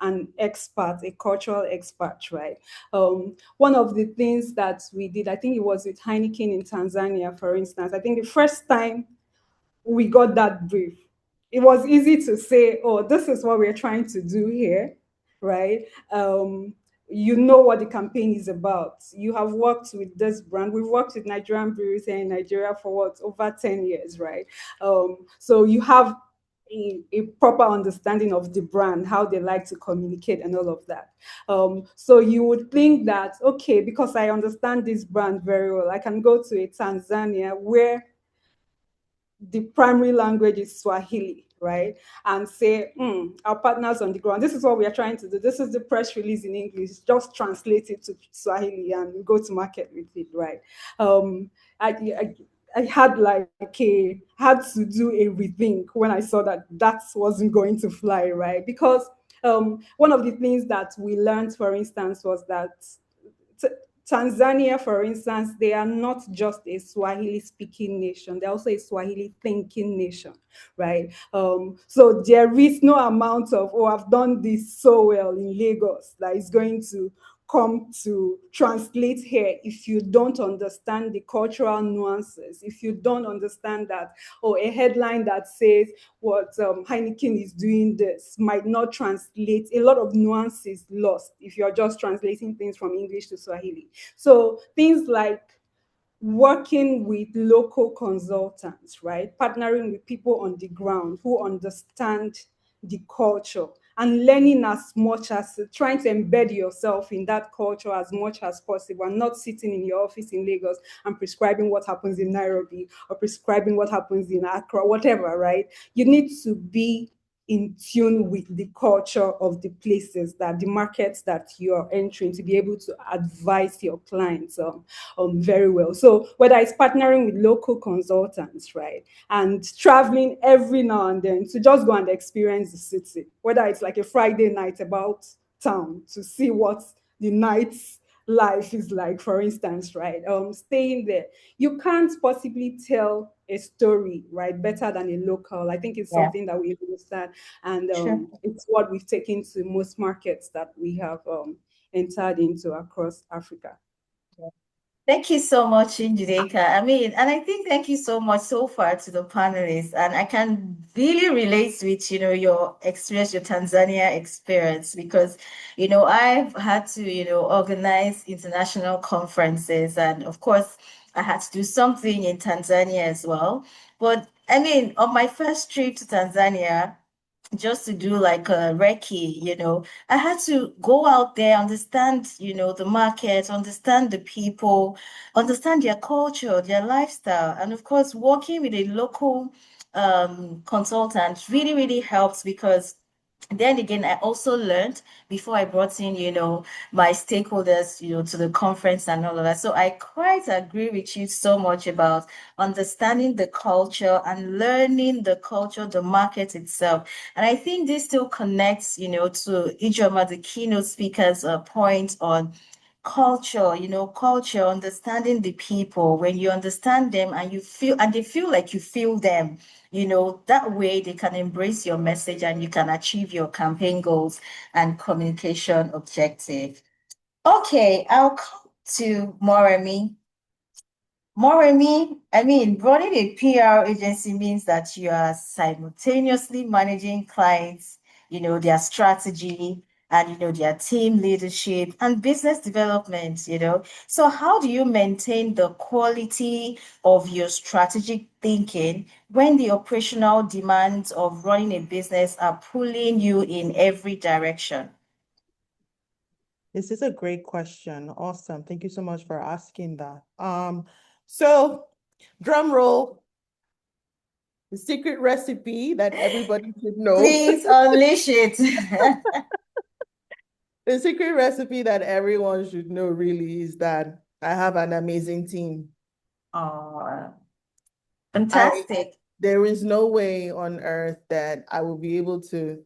an expert, a cultural expert, right? One of the things that we did, I think it was with Heineken in Tanzania, for instance. I think the first time we got that brief, it was easy to say, oh, this is what we're trying to do here, right? You know what the campaign is about. You have worked with this brand. We've worked with Nigerian breweries here in Nigeria for what, over 10 years, right? So you have a proper understanding of the brand, how they like to communicate and all of that. So you would think that, okay, because I understand this brand very well, I can go to a Tanzania where the primary language is Swahili, right? And say, our partners on the ground, this is what we are trying to do. This is the press release in English. Just translate it to Swahili and go to market with it, right? I had had to do a rethink when I saw that wasn't going to fly, right? Because one of the things that we learned, for instance, was that Tanzania, for instance, they are not just a Swahili speaking nation, they're also a Swahili thinking nation, right? So there is no amount of, oh, I've done this so well in Lagos that is going to come to translate here if you don't understand the cultural nuances, if you don't understand that, or a headline that says what Heineken is doing this might not translate, a lot of nuances lost if you're just translating things from English to Swahili. So things like working with local consultants, right? Partnering with people on the ground who understand the culture and learning as much as trying to embed yourself in that culture as much as possible, and not sitting in your office in Lagos and prescribing what happens in Nairobi or prescribing what happens in Accra, whatever, right? You need to be in tune with the culture of the places, that the markets that you are entering, to be able to advise your clients very well. So whether it's partnering with local consultants, right, and traveling every now and then to just go and experience the city, whether it's like a Friday night about town to see what the night's life is like, for instance, right? Staying there, you can't possibly tell a story, right, better than a local. I think it's Yeah, something that we understand, and sure. it's what we've taken to most markets that we have entered into across Africa. Thank you so much, Njideka. I mean, and I think thank you so much so far to the panelists. And I can really relate with, your experience, your Tanzania experience, because, I've had to, organize international conferences. And of course, I had to do something in Tanzania as well. But I mean, on my first trip to Tanzania, just to do like a recce, I had to go out there, understand, the market, understand the people, understand their culture, their lifestyle. And of course, working with a local consultant really, really helps because Then again, I also learned before I brought in, my stakeholders, to the conference and all of that. So I quite agree with you so much about understanding the culture and learning the culture, the market itself. And I think this still connects, to Ijeoma, the keynote speaker's point on culture, culture, understanding the people. When you understand them and they feel like you feel them, that way they can embrace your message and you can achieve your campaign goals and communication objective. Okay, I'll come to Moremi. Moremi, I mean, running a PR agency means that you are simultaneously managing clients, their strategy and, their team leadership and business development. So how do you maintain the quality of your strategic thinking when the operational demands of running a business are pulling you in every direction? This is a great question. Awesome. Thank you so much for asking that. So drum roll, the secret recipe that everybody should know. Please unleash it. The secret recipe that everyone should know really is that I have an amazing team. Oh, fantastic. There is no way on earth that I will be able to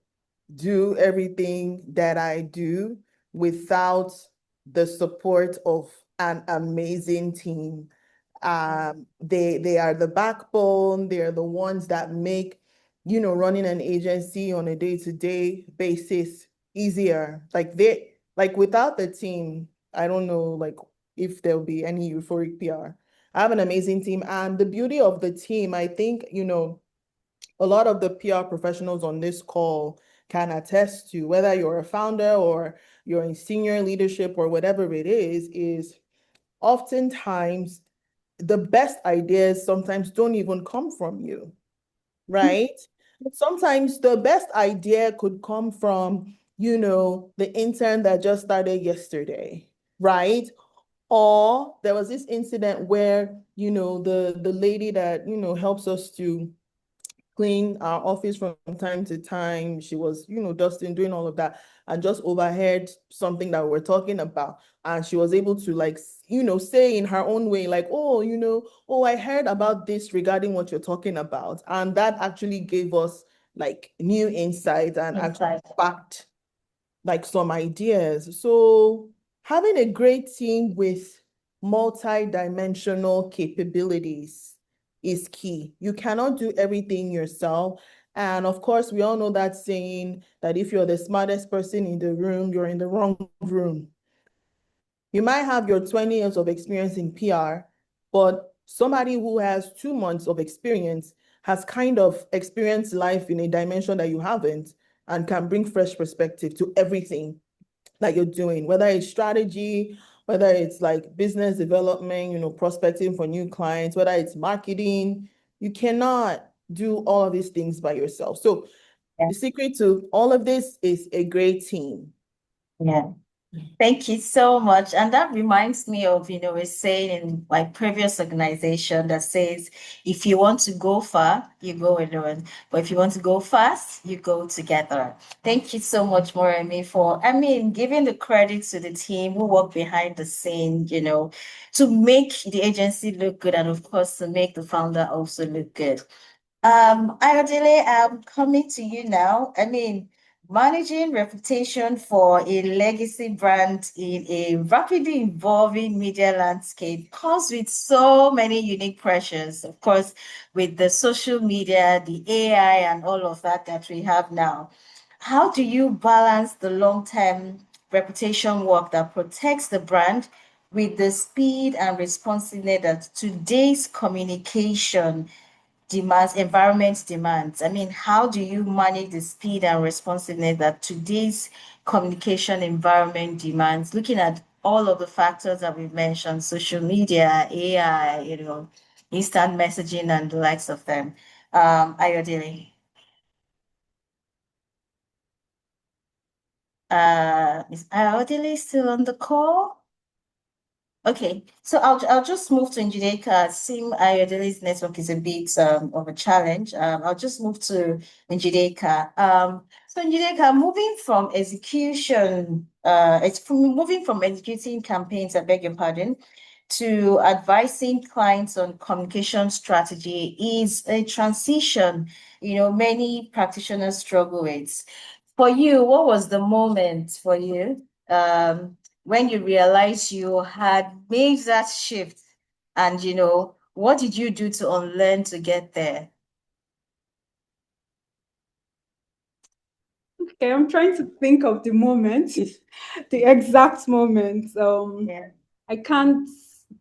do everything that I do without the support of an amazing team. They are the backbone. They're the ones that make, running an agency on a day-to-day basis easier. Like without the team, I don't know, like if there'll be any euphoric PR. I have an amazing team, and the beauty of the team, I think, a lot of the PR professionals on this call can attest to, whether you're a founder or you're in senior leadership or whatever it is oftentimes the best ideas sometimes don't even come from you, right? Sometimes the best idea could come from, the intern that just started yesterday, right? Or there was this incident where, the lady that, helps us to clean our office from time to time. She was, dusting, doing all of that, and just overheard something that we were talking about. And she was able to say in her own way, like, oh, I heard about this regarding what you're talking about. And that actually gave us like new insights and actually sparked like some ideas. So having a great team with multi-dimensional capabilities is key. You cannot do everything yourself. And of course, we all know that saying that if you're the smartest person in the room, you're in the wrong room. You might have your 20 years of experience in PR, but somebody who has 2 months of experience has kind of experienced life in a dimension that you haven't and can bring fresh perspective to everything that you're doing, whether it's strategy, whether it's like business development, prospecting for new clients, whether it's marketing. You cannot do all of these things by yourself. So Yeah. the secret to all of this is a great team. Yeah. Thank you so much. And that reminds me of, a saying in my previous organization that says, if you want to go far, you go alone. But if you want to go fast, you go together. Thank you so much, Moremi, for, giving the credit to the team who work behind the scene, to make the agency look good and of course to make the founder also look good. Ayodele, I'm coming to you now. Managing reputation for a legacy brand in a rapidly evolving media landscape comes with so many unique pressures. Of course, with the social media, the AI, and all of that we have now. How do you balance the long-term reputation work that protects the brand with the speed and responsiveness that today's communication environment demands? How do you manage the speed and responsiveness that today's communication environment demands, looking at all of the factors that we've mentioned, social media, AI, instant messaging and the likes of them? Ayodele. Is Ayodele still on the call? Okay, so I'll just move to Njideka. Sim Ayodele's network is a bit of a challenge. I'll just move to Njideka. So Njideka, moving from execution, it's from moving from executing campaigns, I beg your pardon, to advising clients on communication strategy is a transition, many practitioners struggle with. For you, what was the moment for you? When you realized you had made that shift, and what did you do to unlearn to get there? Okay, I'm trying to think of the moment, the exact moment. Yeah. I can't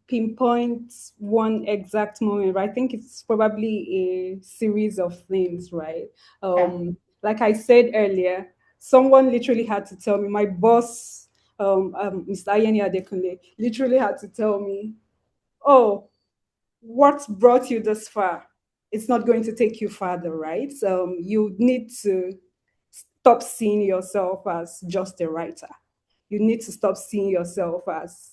pinpoint one exact moment, but I think it's probably a series of things, right? Yeah. Like I said earlier, someone literally had to tell me, my boss, Mr. Ayeni Adekunle, literally had to tell me, oh, what brought you this far? It's not going to take you farther, right? You need to stop seeing yourself as just a writer. You need to stop seeing yourself as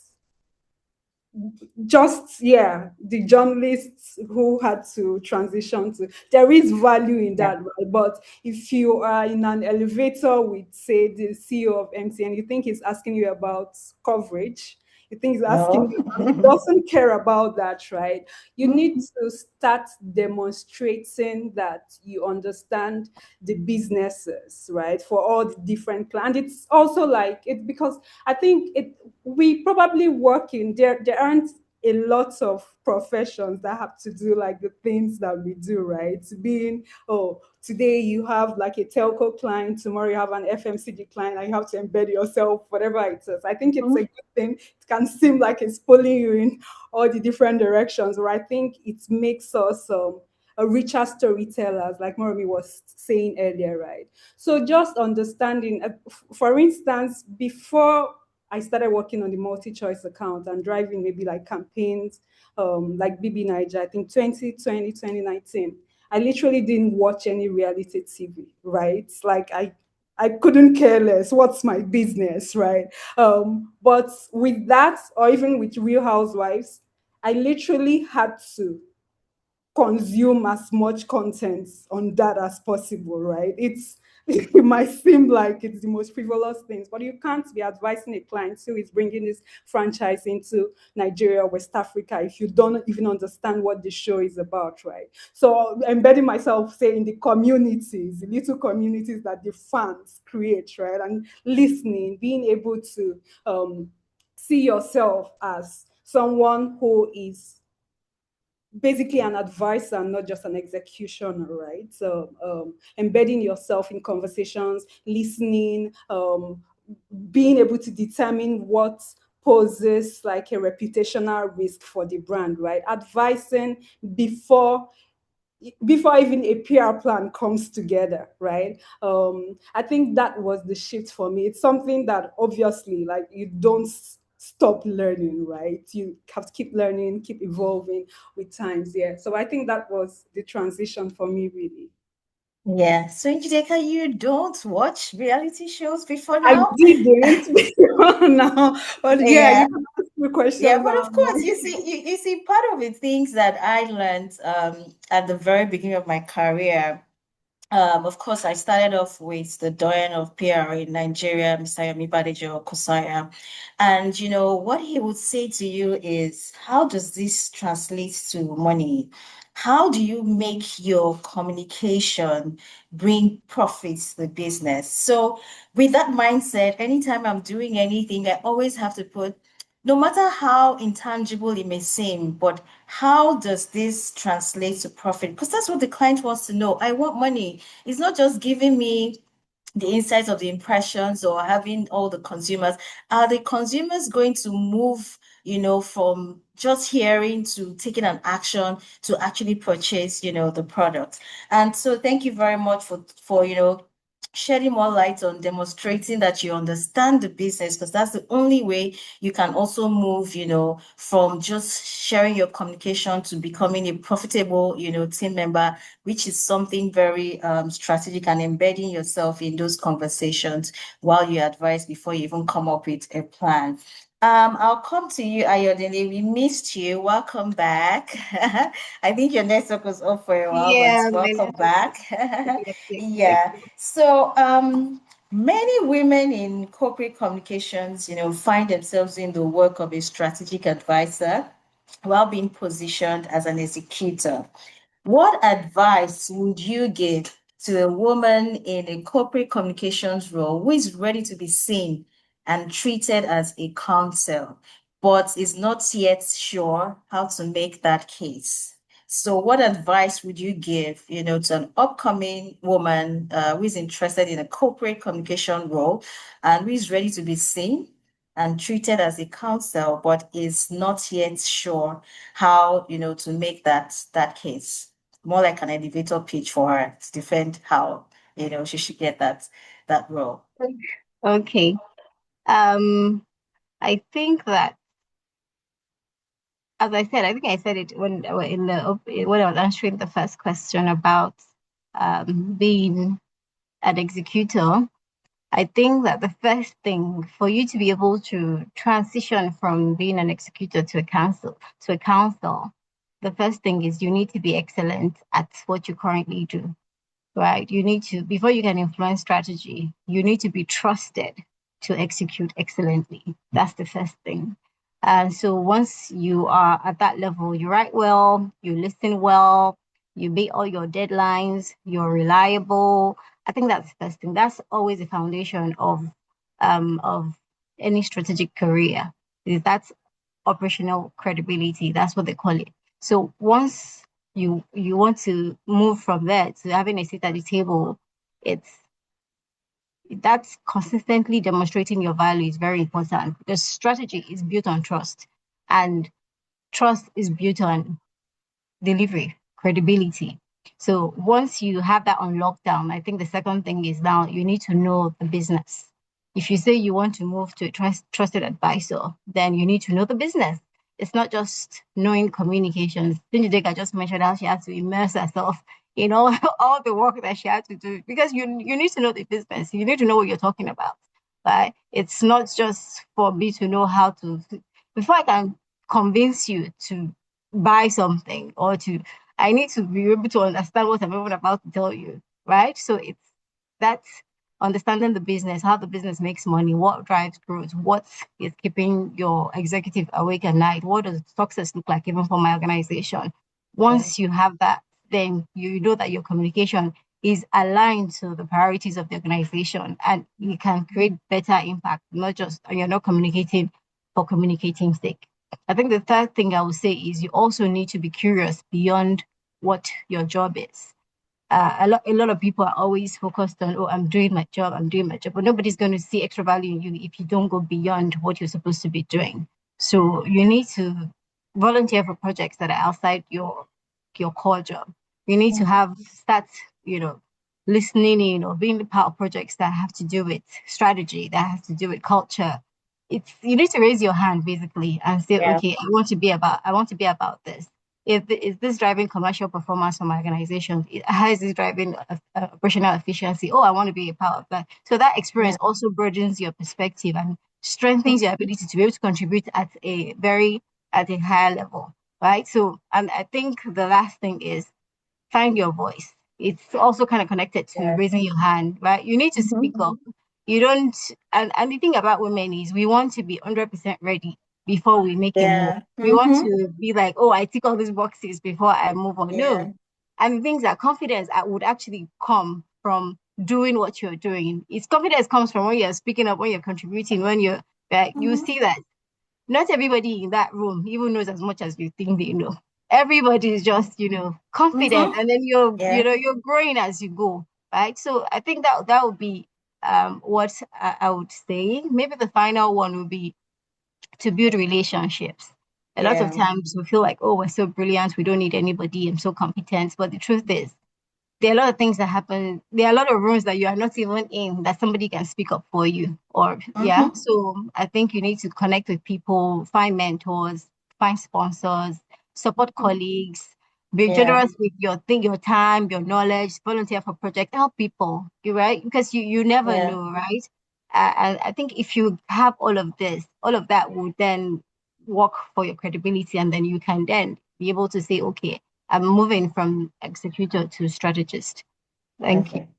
just, yeah, the journalists who had to transition to, there is value in Yeah. that, right? But if you are in an elevator with, say, the CEO of MTN, you think he's asking you about coverage, you think he's asking No. you, he doesn't care about that, right? You need to start demonstrating that you understand the businesses, right, for all the different clients. And it's also like it, because I think it, we probably work in there aren't a lot of professions that have to do like the things that we do, right? Being, oh, today you have like a telco client, tomorrow you have an FMCG client, and you have to embed yourself, whatever it is. I think it's a good thing. It can seem like it's pulling you in all the different directions, or I think it makes us a richer storytellers, like Moremi was saying earlier, right? So just understanding, for instance, before I started working on the multi-choice account and driving maybe like campaigns, like BB Niger, I think 2020, 2019. I literally didn't watch any reality TV, right? Like I couldn't care less. What's my business, right? But with that, or even with Real Housewives, I literally had to consume as much content on that as possible, right? It's it might seem like it's the most frivolous things, but you can't be advising a client who is bringing this franchise into Nigeria, West Africa, if you don't even understand what the show is about, right? So embedding myself, say, in the communities, the little communities that the fans create, right, and listening, being able to see yourself as someone who is basically an advisor, not just an executioner, right? So embedding yourself in conversations, listening, being able to determine what poses like a reputational risk for the brand, right? Advising before even a PR plan comes together, right? I think that was the shift for me. It's something that obviously, like, you don't stop learning, right? You have to keep learning, keep evolving with times. Yeah. So I think that was the transition for me, really. Yeah. So Njideka, you don't watch reality shows before I now? didn't now, but yeah, Yeah. you can ask me Yeah, questions. but of course, you see, part of the things that I learned at the very beginning of my career. Of course, I started off with the doyen of PR in Nigeria, Mr. Yomi Badejo Kosaya. And what he would say to you is, how does this translate to money? How do you make your communication bring profits to the business? So with that mindset, anytime I'm doing anything, I always have to put, no matter how intangible it may seem, but how does this translate to profit? Because that's what the client wants to know. I want money. It's not just giving me the insights of the impressions or having all the consumers. Are the consumers going to move, from just hearing to taking an action to actually purchase, the product? And so thank you very much for shedding more light on demonstrating that you understand the business, because that's the only way you can also move, from just sharing your communication to becoming a profitable, team member, which is something very strategic, and embedding yourself in those conversations while you advise before you even come up with a plan. I'll come to you, Ayodele. We missed you. Welcome back. I think your network was off for a while, but Yeah, my welcome network back. is Yeah. So, many women in corporate communications, find themselves in the work of a strategic advisor while being positioned as an executor. What advice would you give to a woman in a corporate communications role who is ready to be seen and treated as a counsel, but is not yet sure how to make that case? So, what advice would you give, to an upcoming woman who is interested in a corporate communication role and who is ready to be seen and treated as a counsel, but is not yet sure how, to make that case? More like an elevator pitch for her to defend how, she should get that role. okay. Um, I think that, as I said, I think I said it when I was answering the first question about being an executor. I think that the first thing for you to be able to transition from being an executor to a counsel, the first thing is you need to be excellent at what you currently do, right? You need to, before you can influence strategy, you need to be trusted to execute excellently. That's the first thing. And so once you are at that level, you write well, you listen well, you meet all your deadlines, you're reliable. I think that's the first thing. That's always the foundation of any strategic career. That's operational credibility. That's what they call it. So once you want to move from there to having a seat at the table, it's that's consistently demonstrating your value is very important. The strategy is built on trust, and trust is built on delivery, credibility. So once you have that on lockdown, I think the second thing is now you need to know the business. If you say you want to move to a trusted advisor, then you need to know the business. It's not just knowing communications. Njideka just mentioned how she had to immerse herself in all, all the work that she had to do because you need to know the business. You need to know what you're talking about. Right? It's not just for me to know how to, before I can convince you to buy something or to, I need to be able to understand what I'm even about to tell you, right? So it's that's understanding the business, how the business makes money, what drives growth, what is keeping your executive awake at night, what does success look like even for my organization. Yeah. Once you have that, then you know that your communication is aligned to the priorities of the organization and you can create better impact, not just you're not communicating for communicating sake. I think the third thing I would say is you also need to be curious beyond what your job is. A lot of people are always focused on, oh, I'm doing my job, but nobody's going to see extra value in you if you don't go beyond what you're supposed to be doing. So you need to volunteer for projects that are outside your core job. You need to have start, you know, listening in or being part of projects that have to do with strategy, that have to do with culture. It's you need to raise your hand basically and say, Yeah. okay, I want to be about this. Is this driving commercial performance for my organization? How is this driving operational efficiency? Oh, I want to be a part of that. So that experience Yeah. also broadens your perspective and strengthens your ability to be able to contribute at a higher level, right? So, and I think the last thing is find your voice. It's also kind of connected to Yeah. raising your hand, right? You need to speak up. You don't, and the thing about women is we want to be 100% ready before we make a move. Yeah. We want to be like, oh, I tick all these boxes before I move on. No. Yeah. And the things that confidence would actually come from doing what you're doing. It's confidence comes from when you're speaking up, when you're contributing, when you're like, you see that not everybody in that room even knows as much as you think they know. Everybody is just, confident, and then Yeah. you're growing as you go, right? So I think that would be what I would say. Maybe the final one would be to build relationships. A lot of Yeah. times we feel like, oh, we're so brilliant, we don't need anybody, I'm so competent. But the truth is, there are a lot of things that happen. There are a lot of rooms that you are not even in that somebody can speak up for you. Or yeah. So I think you need to connect with people, find mentors, find sponsors, support colleagues, be Yeah. generous with your time, your knowledge, volunteer for projects, help people, you right? Because you never Yeah. know, right? I think if you have all of this, all of that will then work for your credibility, and then you can then be able to say, okay, I'm moving from executor to strategist. Thank you. Perfect.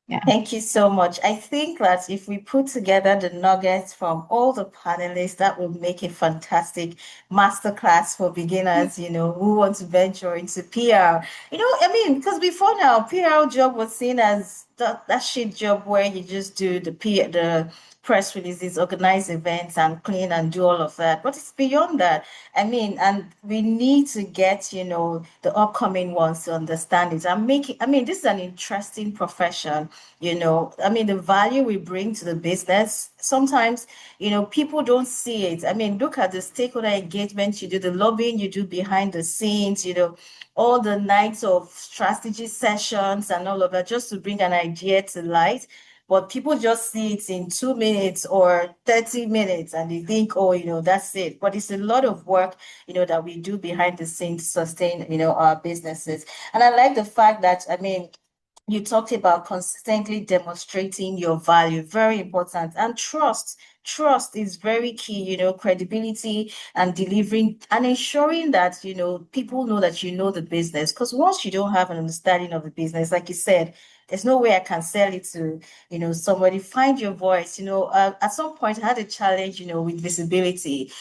Yeah. Thank you so much. I think that if we put together the nuggets from all the panelists, that would make a fantastic masterclass for beginners, who want to venture into PR. Because before now, PR job was seen as that shit job where you just do the press releases, organize events, and clean and do all of that. But it's beyond that. And we need to get, the upcoming ones to understand it and this is an interesting profession, the value we bring to the business. Sometimes, people don't see it. Look at the stakeholder engagement you do, the lobbying you do behind the scenes, all the nights of strategy sessions and all of that just to bring an idea to light. But people just see it in 2 minutes or 30 minutes and they think, oh, that's it. But it's a lot of work, that we do behind the scenes to sustain, our businesses. And I like the fact that, you talked about consistently demonstrating your value, very important. And trust is very key, credibility and delivering and ensuring that, people know that you know the business. Because once you don't have an understanding of the business, like you said, there's no way I can sell it to, somebody. Find your voice. At some point I had a challenge, with visibility,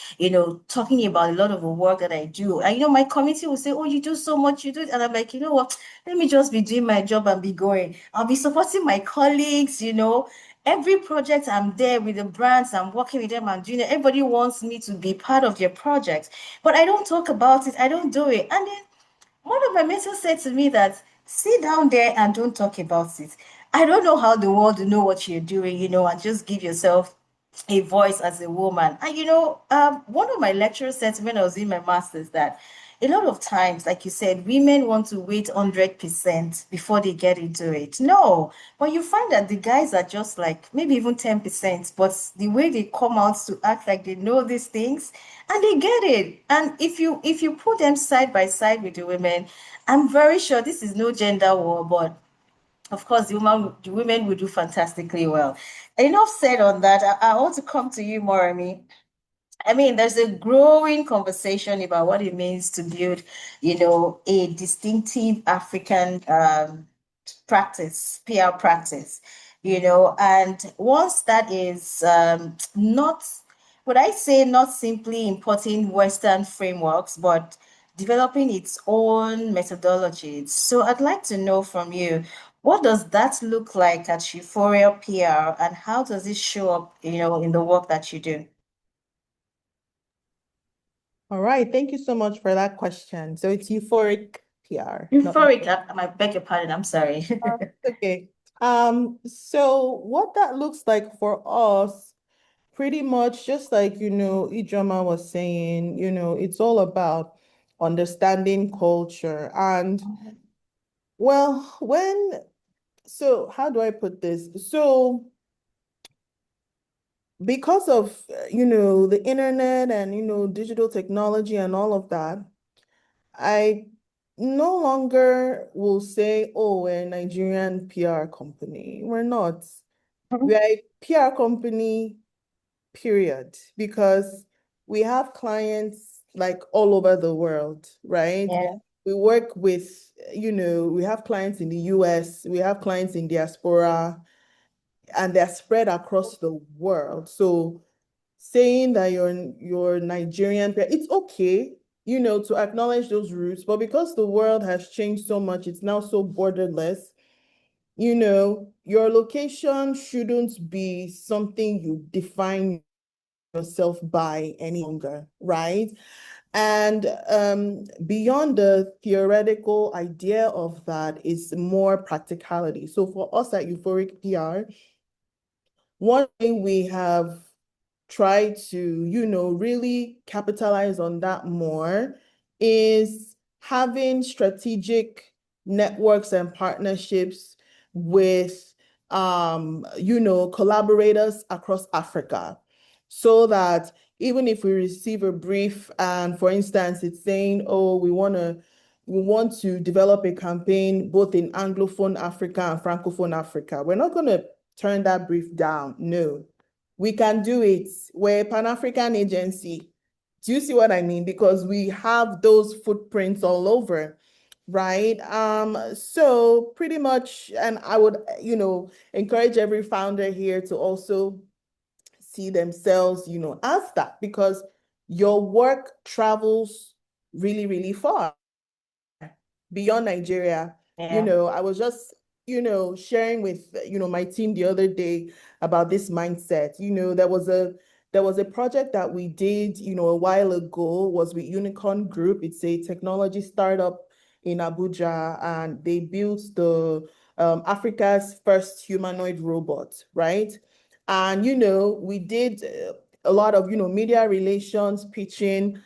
talking about a lot of the work that I do. And, my committee will say, oh, you do so much, you do it. And I'm like, you know what? Let me just be doing my job and be going. I'll be supporting my colleagues, Every project I'm there with the brands, I'm working with them, I'm doing it. Everybody wants me to be part of their project, but I don't talk about it. I don't do it. And then one of my mentors said to me that sit down there and don't talk about it. I don't know how the world will know what you're doing, and just give yourself a voice as a woman. And one of my lecturers said to me when I was in my master's that a lot of times, like you said, women want to wait 100% before they get into it. No, but you find that the guys are just like maybe even 10%, but the way they come out to act like they know these things and they get it. And if you put them side by side with the women, I'm very sure this is no gender war, but of course, the women will do fantastically well. Enough said on that. I want to come to you, Moremi. There's a growing conversation about what it means to build, a distinctive African practice, PR practice, and once that is not, would I say, not simply importing Western frameworks, but developing its own methodologies. So I'd like to know from you, what does that look like at Euphoria PR and how does it show up, in the work that you do? All right, thank you so much for that question. So it's euphoric PR. Euphoric, I beg your pardon, I'm sorry. Okay. So what that looks like for us, pretty much just like, Ijeoma was saying, it's all about understanding culture. And well, so how do I put this? So because of, the internet and, digital technology and all of that, I no longer will say, oh, we're a Nigerian PR company. We're not. We are a PR company, period, because we have clients like all over the world, right? Yeah. We work with, we have clients in the US, we have clients in diaspora, and they're spread across the world. So saying that you're Nigerian, it's okay, to acknowledge those roots, but because the world has changed so much, it's now so borderless, your location shouldn't be something you define yourself by any longer, right? And beyond the theoretical idea of that is more practicality. So for us at Euphoric PR, one thing we have tried to, really capitalize on that more is having strategic networks and partnerships with, collaborators across Africa, so that even if we receive a brief and, for instance, it's saying, oh, we want to develop a campaign both in Anglophone Africa and Francophone Africa, we're not going to turn that brief down. No, we can do it. We're a Pan-African agency. Do you see what I mean? Because we have those footprints all over, right? So pretty much, and I would, encourage every founder here to also see themselves, as that, because your work travels really, really far beyond Nigeria. Yeah. I was just, sharing with, my team the other day about this mindset. There was a project that we did, a while ago, was with Unicorn Group. It's a technology startup in Abuja, and they built the Africa's first humanoid robot, right? And, we did a lot of, media relations, pitching,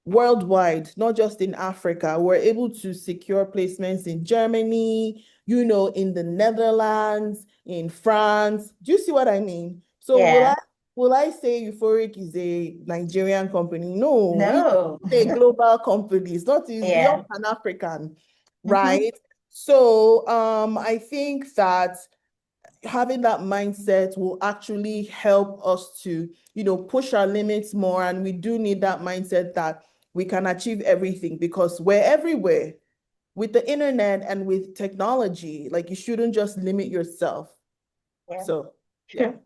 worldwide, not just in Africa. We're able to secure placements in Germany, in the Netherlands, in France. Do you see what I mean? So Yeah. will I say Euphoric is a Nigerian company? No, No. it's a global company. It's Yeah. beyond Pan-African, Mm-hmm. right? So I think that having that mindset will actually help us to, push our limits more. And we do need that mindset that we can achieve everything, because we're everywhere with the internet and with technology. Like, you shouldn't just limit yourself. Yeah. So, yeah. Sure.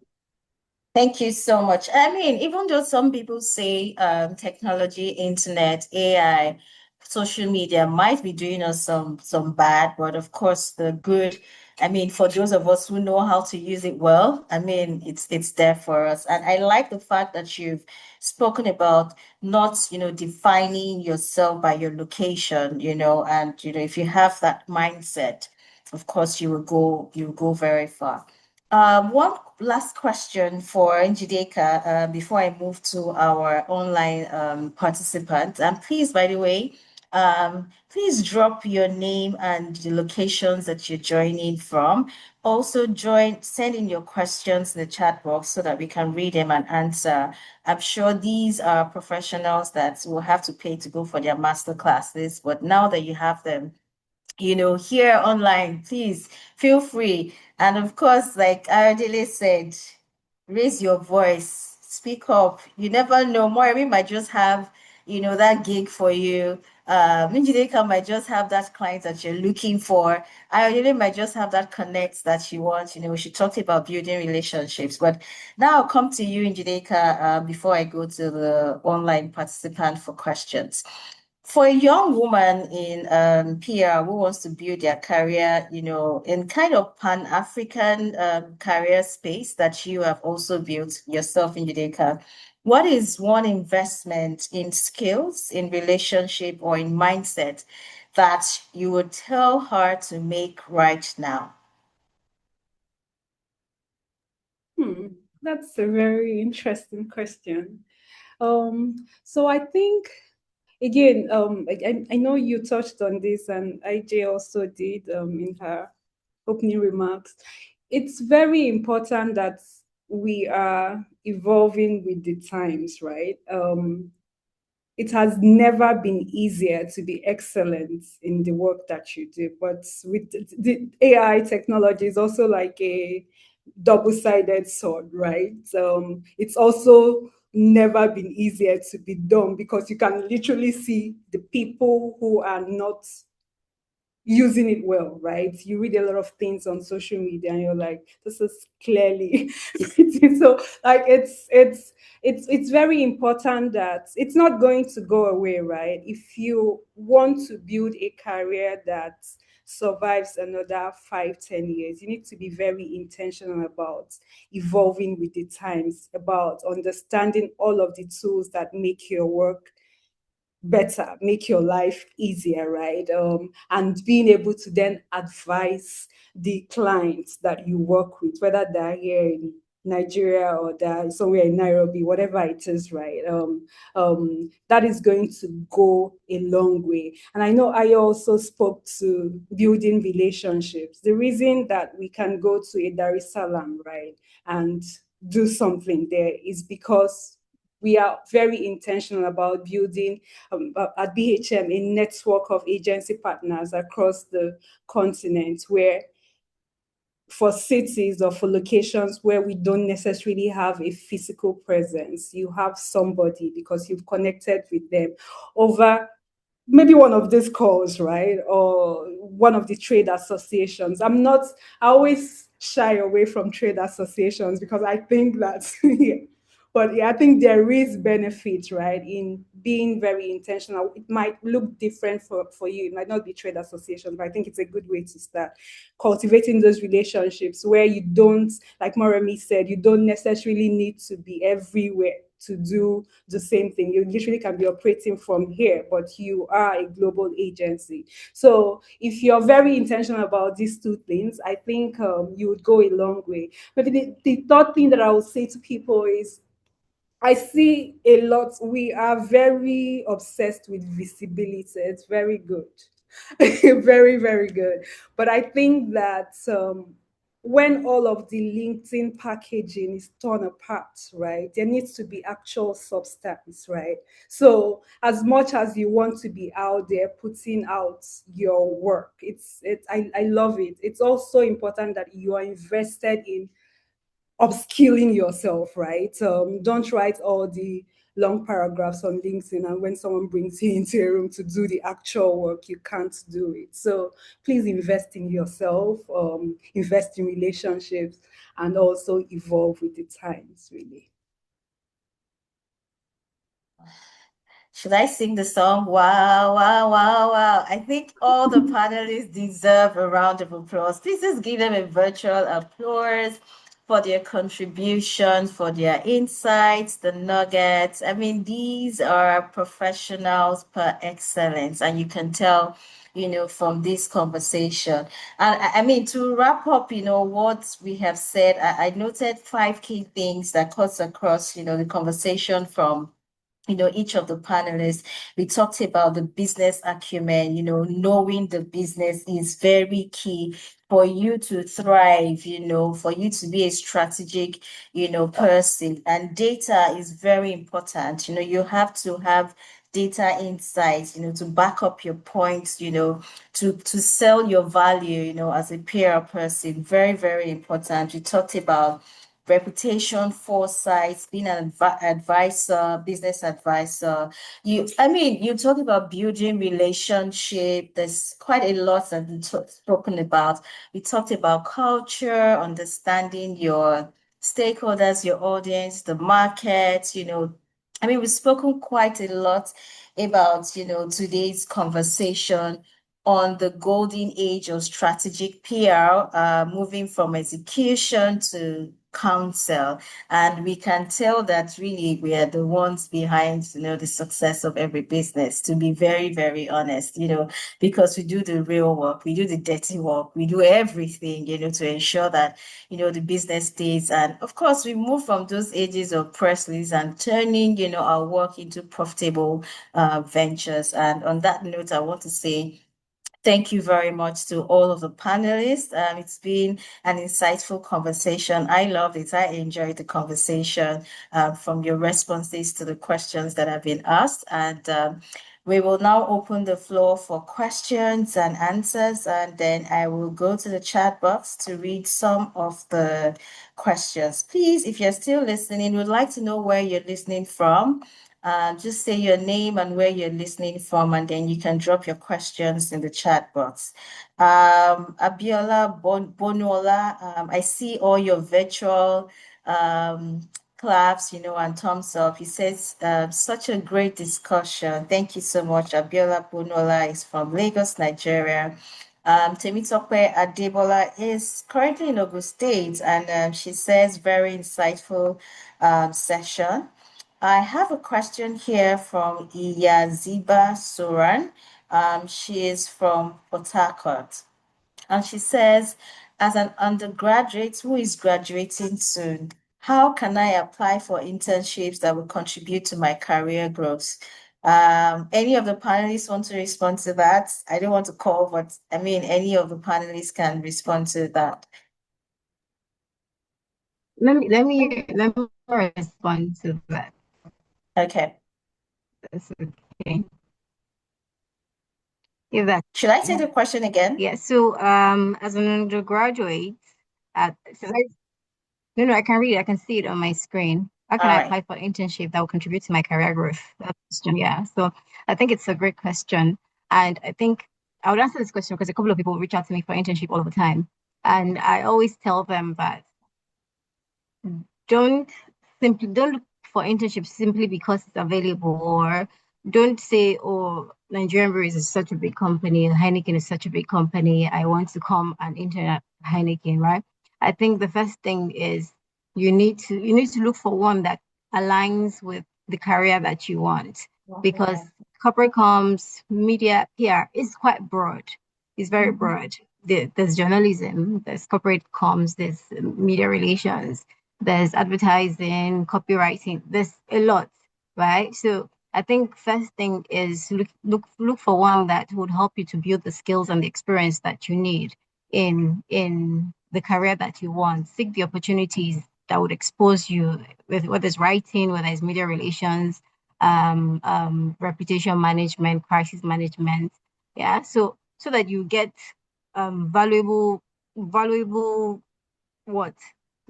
Thank you so much. I mean, even though some people say technology, internet, AI, social media might be doing us some bad, but of course the good, I mean, for those of us who know how to use it well, I mean, it's there for us. And I like the fact that you've spoken about not, defining yourself by your location, and if you have that mindset, of course you will go very far. One last question for Njideka before I move to our online participants. And please, by the way, please drop your name and the locations that you're joining from. Also, send in your questions in the chat box so that we can read them and answer. I'm sure these are professionals that will have to pay to go for their master classes, but now that you have them, here online, please feel free. And of course, like Ayodele said, raise your voice, speak up. You never know. Moremi might just have, that gig for you. Njideka might just have that client that you're looking for. Ayodele might just have that connect that you want. She talked about building relationships. But now I'll come to you, Njideka, before I go to the online participant for questions. For a young woman in PR who wants to build their career, in kind of Pan-African career space that you have also built yourself in Njideka, what is one investment in skills, in relationship, or in mindset that you would tell her to make right now? That's a very interesting question. So I think, again, I know you touched on this, and IJ also did in her opening remarks. It's very important that we are evolving with the times, right? It has never been easier to be excellent in the work that you do, but with the AI technology is also like a double-sided sword, right? It's also never been easier to be done, because you can literally see the people who are not using it well, right? You read a lot of things on social media and you're like, this is clearly so, like, it's very important that it's not going to go away, right? If you want to build a career that survives another 5-10 years, you need to be very intentional about evolving with the times, about understanding all of the tools that make your work better, make your life easier, right? And being able to then advise the clients that you work with, whether they're here in Nigeria or they're somewhere in Nairobi, whatever it is, right? That is going to go a long way. And I know I also spoke to building relationships. The reason that we can go to a Dar es Salaam, right, and do something there is because we are very intentional about building at BHM a network of agency partners across the continent, where for cities or for locations where we don't necessarily have a physical presence. You have somebody because you've connected with them over maybe one of these calls, right? Or one of the trade associations. I always shy away from trade associations because I think that, yeah. But yeah, I think there is benefit, right, in being very intentional. It might look different for you. It might not be trade association, but I think it's a good way to start cultivating those relationships where you don't, like Moremi said, you don't necessarily need to be everywhere to do the same thing. You literally can be operating from here, but you are a global agency. So if you're very intentional about these two things, I think you would go a long way. But the third thing that I would say to people is I see a lot. We are very obsessed with visibility. It's very good, very, very good. But I think that when all of the LinkedIn packaging is torn apart, right, there needs to be actual substance, right? So as much as you want to be out there putting out your work, I love it. It's also important that you are invested in upskilling yourself, right? Don't write all the long paragraphs on LinkedIn, and when someone brings you into a room to do the actual work, you can't do it. So please invest in yourself, invest in relationships, and also evolve with the times, really. Should I sing the song? Wow, wow, wow, wow. I think all the panelists deserve a round of applause. Please just give them a virtual applause for their contributions, for their insights, the nuggets. I mean, these are professionals per excellence, and you can tell, from this conversation. And I mean, to wrap up, what we have said, I noted 5 key things that cuts across, the conversation from each of the panelists. We talked about the business acumen, knowing the business is very key for you to thrive, for you to be a strategic, person. And data is very important. You have to have data insights, to back up your points, to sell your value, as a PR person. Very, very important. We talked about reputation, foresight, being an advisor, business advisor. You talk about building relationship. There's quite a lot that we spoken about. We talked about culture, understanding your stakeholders, your audience, the market, we've spoken quite a lot about, today's conversation on the golden age of strategic PR, moving from execution to counsel. And we can tell that really we are the ones behind, the success of every business, to be very, very honest, because we do the real work, we do the dirty work, we do everything, to ensure that, the business stays. And of course, we move from those ages of press release and turning, our work into profitable ventures. And on that note, I want to say, thank you very much to all of the panelists. It's been an insightful conversation. I love it. I enjoyed the conversation from your responses to the questions that have been asked. And we will now open the floor for questions and answers. And then I will go to the chat box to read some of the questions. Please, if you're still listening, we'd like to know where you're listening from. Just say your name and where you're listening from, and then you can drop your questions in the chat box. Abiola Bonola, I see all your virtual claps, and thumbs up. He says, such a great discussion. Thank you so much. Abiola Bonola is from Lagos, Nigeria. Temitope Adebola is currently in Ogun State, and she says, very insightful session. I have a question here from Iyaziba Suran. She is from Port Harcourt. And she says, as an undergraduate who is graduating soon, how can I apply for internships that will contribute to my career growth? Any of the panelists want to respond to that? I don't want to call, but any of the panelists can respond to that. Let me respond to that. Okay. That's okay. If that Should I say the question again? Yeah, so as an undergraduate, No, I can read it. I can see it on my screen. How can All I right. apply for internship that will contribute to my career growth? That question, yeah. So I think it's a great question. And I think I would answer this question because a couple of people reach out to me for internship all the time. And I always tell them that don't don't look for internships simply because it's available, or don't say, oh, Nigerian Breweries is such a big company, Heineken is such a big company, I want to come and intern at Heineken, right? I think the first thing is you need to look for one that aligns with the career that you want, because corporate comms, media, PR is quite broad. It's very broad. There's journalism, there's corporate comms, there's media relations, there's advertising, copywriting, there's a lot, right? So I think first thing is look for one that would help you to build the skills and the experience that you need in the career that you want. Seek the opportunities that would expose you with whether it's writing, whether it's media relations, reputation management, crisis management. Yeah. So that you get valuable what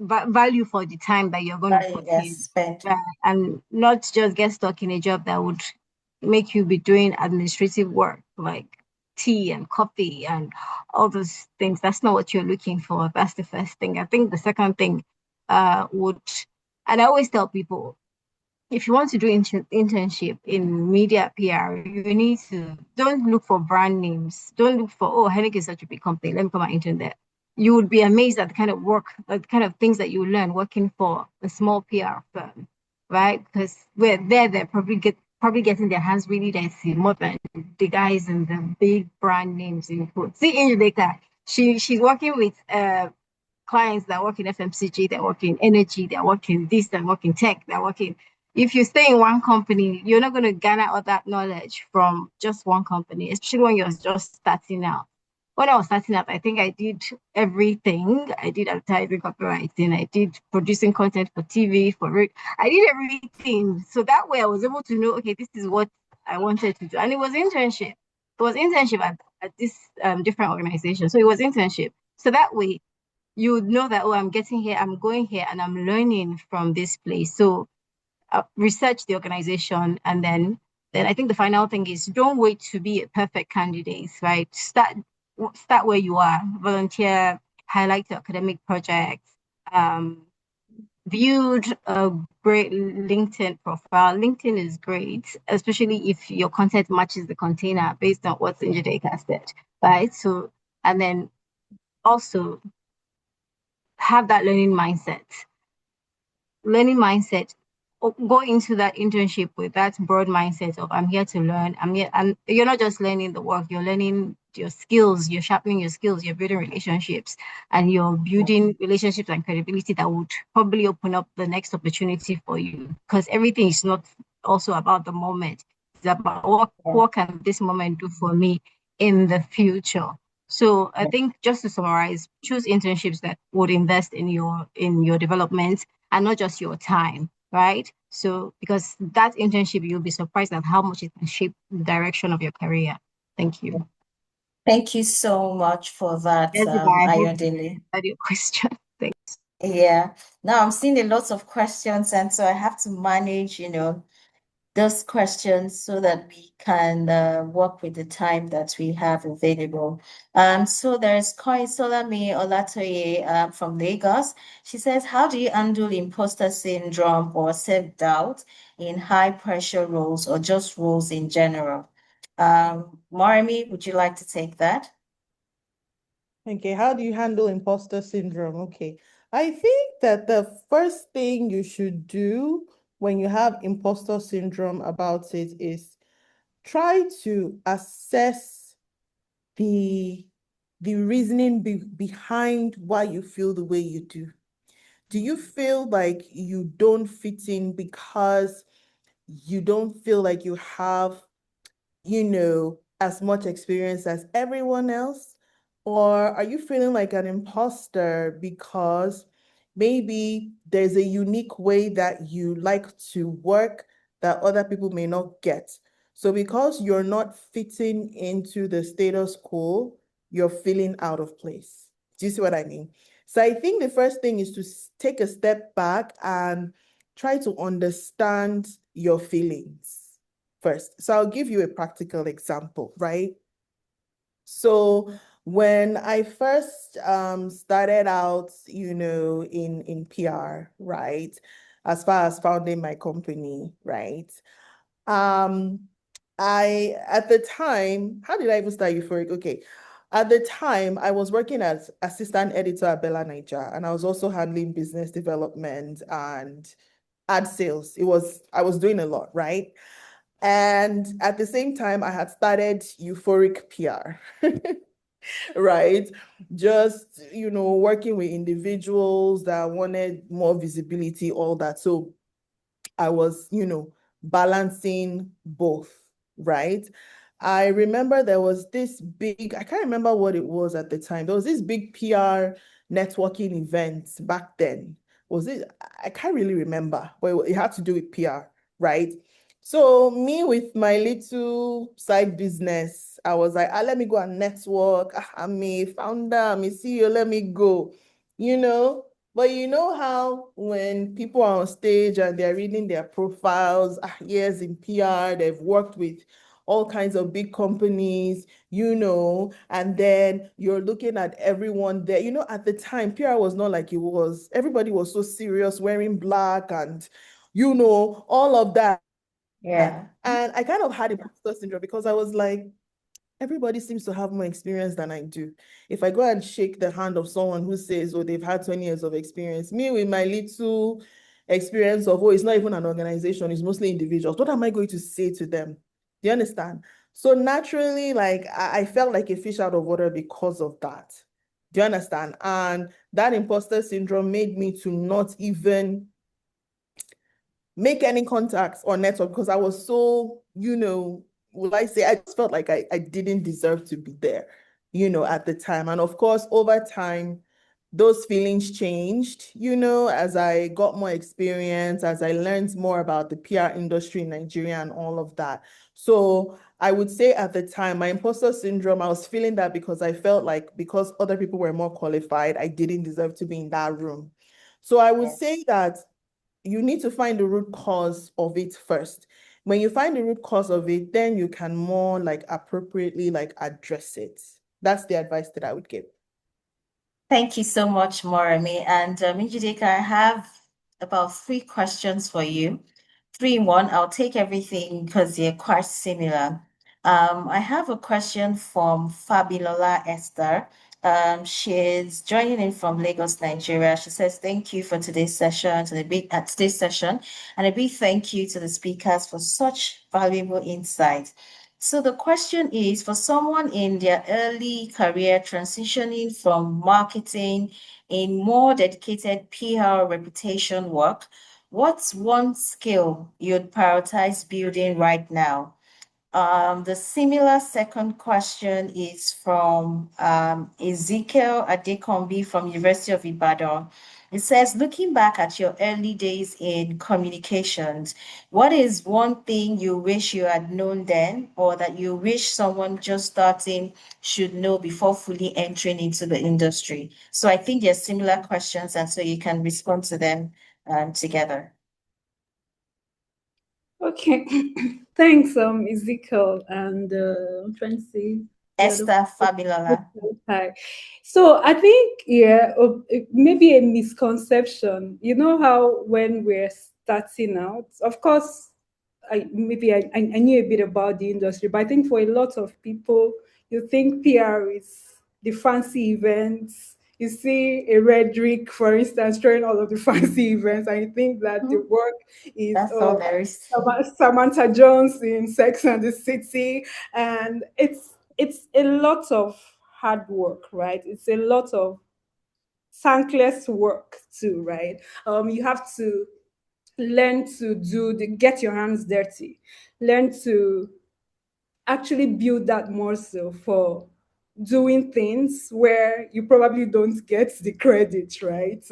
value for the time that you're going to put Yes, in, spend. and not just get stuck in a job that would make you be doing administrative work like tea and coffee and all those things. That's not what you're looking for. That's the first thing. I think the second thing would, and I always tell people, if you want to do internship in media PR, you need to don't look for brand names. Don't look for, oh, Henneke is such a big company, let me come and intern there. You would be amazed at the kind of work, the kind of things that you learn working for a small PR firm, right? Because we're there, they're probably getting their hands really dirty more than the guys in the big brand names in quotes. See, Njideka, she's working with clients that work in FMCG, they work in energy, they work in this, they work in tech, they work in. If you stay in one company, you're not going to garner all that knowledge from just one company, especially when you're just starting out. When I was starting out, I think I did everything. I did advertising, copywriting, I did producing content for TV, I did everything. So that way I was able to know, okay, this is what I wanted to do. And it was internship. It was internship at this different organization. So it was internship. So that way you would know that, oh, I'm getting here, I'm going here, and I'm learning from this place. So research the organization, and then I think the final thing is don't wait to be a perfect candidate, right? Start where you are, volunteer, highlight your academic projects, build a great LinkedIn profile. LinkedIn is great, especially if your content matches the container based on what Njideka said, right? So, and then also have that learning mindset. Go into that internship with that broad mindset of I'm here to learn. I'm here, and you're not just learning the work, you're learning your skills, you're sharpening your skills, you're building relationships, and you're building relationships and credibility that would probably open up the next opportunity for you. Because everything is not also about the moment. It's about what can this moment do for me in the future. So I think just to summarize, choose internships that would invest in your development and not just your time, right? So because that internship, you'll be surprised at how much it can shape the direction of your career. Thank you. Thank you so much for that, I hope Ayodele. that your question. Thanks. Yeah. Now I'm seeing a lot of questions, and so I have to manage, those questions so that we can work with the time that we have available. So there's Koisolami Olatoye from Lagos. She says, how do you handle imposter syndrome or self-doubt in high pressure roles or just roles in general? Moremi, would you like to take that? Okay, how do you handle imposter syndrome? Okay, I think that the first thing you should do when you have imposter syndrome about it is try to assess the reasoning behind why you feel the way you do. Do you feel like you don't fit in because you don't feel like you have as much experience as everyone else? Or are you feeling like an imposter because maybe there's a unique way that you like to work that other people may not get? So because you're not fitting into the status quo, you're feeling out of place. Do you see what I mean? So I think the first thing is to take a step back and try to understand your feelings first. So I'll give you a practical example, right? So when I first started out, in PR, right, as far as founding my company, right, I at the time, how did I even start Euphoric? Okay. At the time, I was working as assistant editor at Bella Niger, and I was also handling business development and ad sales. I was doing a lot, right? And at the same time, I had started Euphoric PR, right? Just, working with individuals that wanted more visibility, all that. So I was, balancing both, right? I remember there was this big, I can't remember what it was at the time. There was this big PR networking event back then. Was it? I can't really remember, but it had to do with PR, right? So me with my little side business, I was like, let me go and network. I'm a founder, I'm a CEO, let me go, you know? But you know how when people are on stage and they're reading their profiles, years in PR, they've worked with all kinds of big companies, and then you're looking at everyone there. At the time, PR was not like it was. Everybody was so serious, wearing black and, all of that. Yeah. And I kind of had imposter syndrome because I was like, everybody seems to have more experience than I do. If I go and shake the hand of someone who says, oh, they've had 20 years of experience, me with my little experience of, oh, it's not even an organization, it's mostly individuals. What am I going to say to them? Do you understand? So naturally, like, I felt like a fish out of water because of that. Do you understand? And that imposter syndrome made me to not even make any contacts or network because I was so, will I say, I just felt like I didn't deserve to be there, at the time. And of course, over time, those feelings changed, as I got more experience, as I learned more about the PR industry in Nigeria and all of that. So I would say at the time, my imposter syndrome, I was feeling that because I felt like because other people were more qualified, I didn't deserve to be in that room. So I would say that you need to find the root cause of it first. When you find the root cause of it, then you can more like appropriately like address it. That's the advice that I would give. Thank you so much, Moremi. And Njideka, I have about 3 questions for you. 3 in 1. I'll take everything because they're quite similar. I have a question from Fabilola Esther. She's joining in from Lagos, Nigeria. She says, thank you for today's session, today's session, and a big thank you to the speakers for such valuable insights. So the question is, for someone in their early career transitioning from marketing in more dedicated PR reputation work, what's one skill you'd prioritize building right now? The similar second question is from Ezekiel Adekombi from University of Ibadan. It says, looking back at your early days in communications, what is one thing you wish you had known then, or that you wish someone just starting should know before fully entering into the industry? So I think they're similar questions, and so you can respond to them together. Okay. Thanks, Ezekiel, and I'm trying to see the other. Esther Fabilola. Hi. So I think, maybe a misconception. You know how when we're starting out, of course, I knew a bit about the industry, but I think for a lot of people, you think PR is the fancy events. You see a Redrick, for instance, throwing all of the fancy events, and you think that the work is That's all there is. Samantha Jones in Sex and the City, and it's a lot of hard work, right? It's a lot of thankless work too, right? You have to learn to get your hands dirty, learn to actually build that muscle for doing things where you probably don't get the credit, right?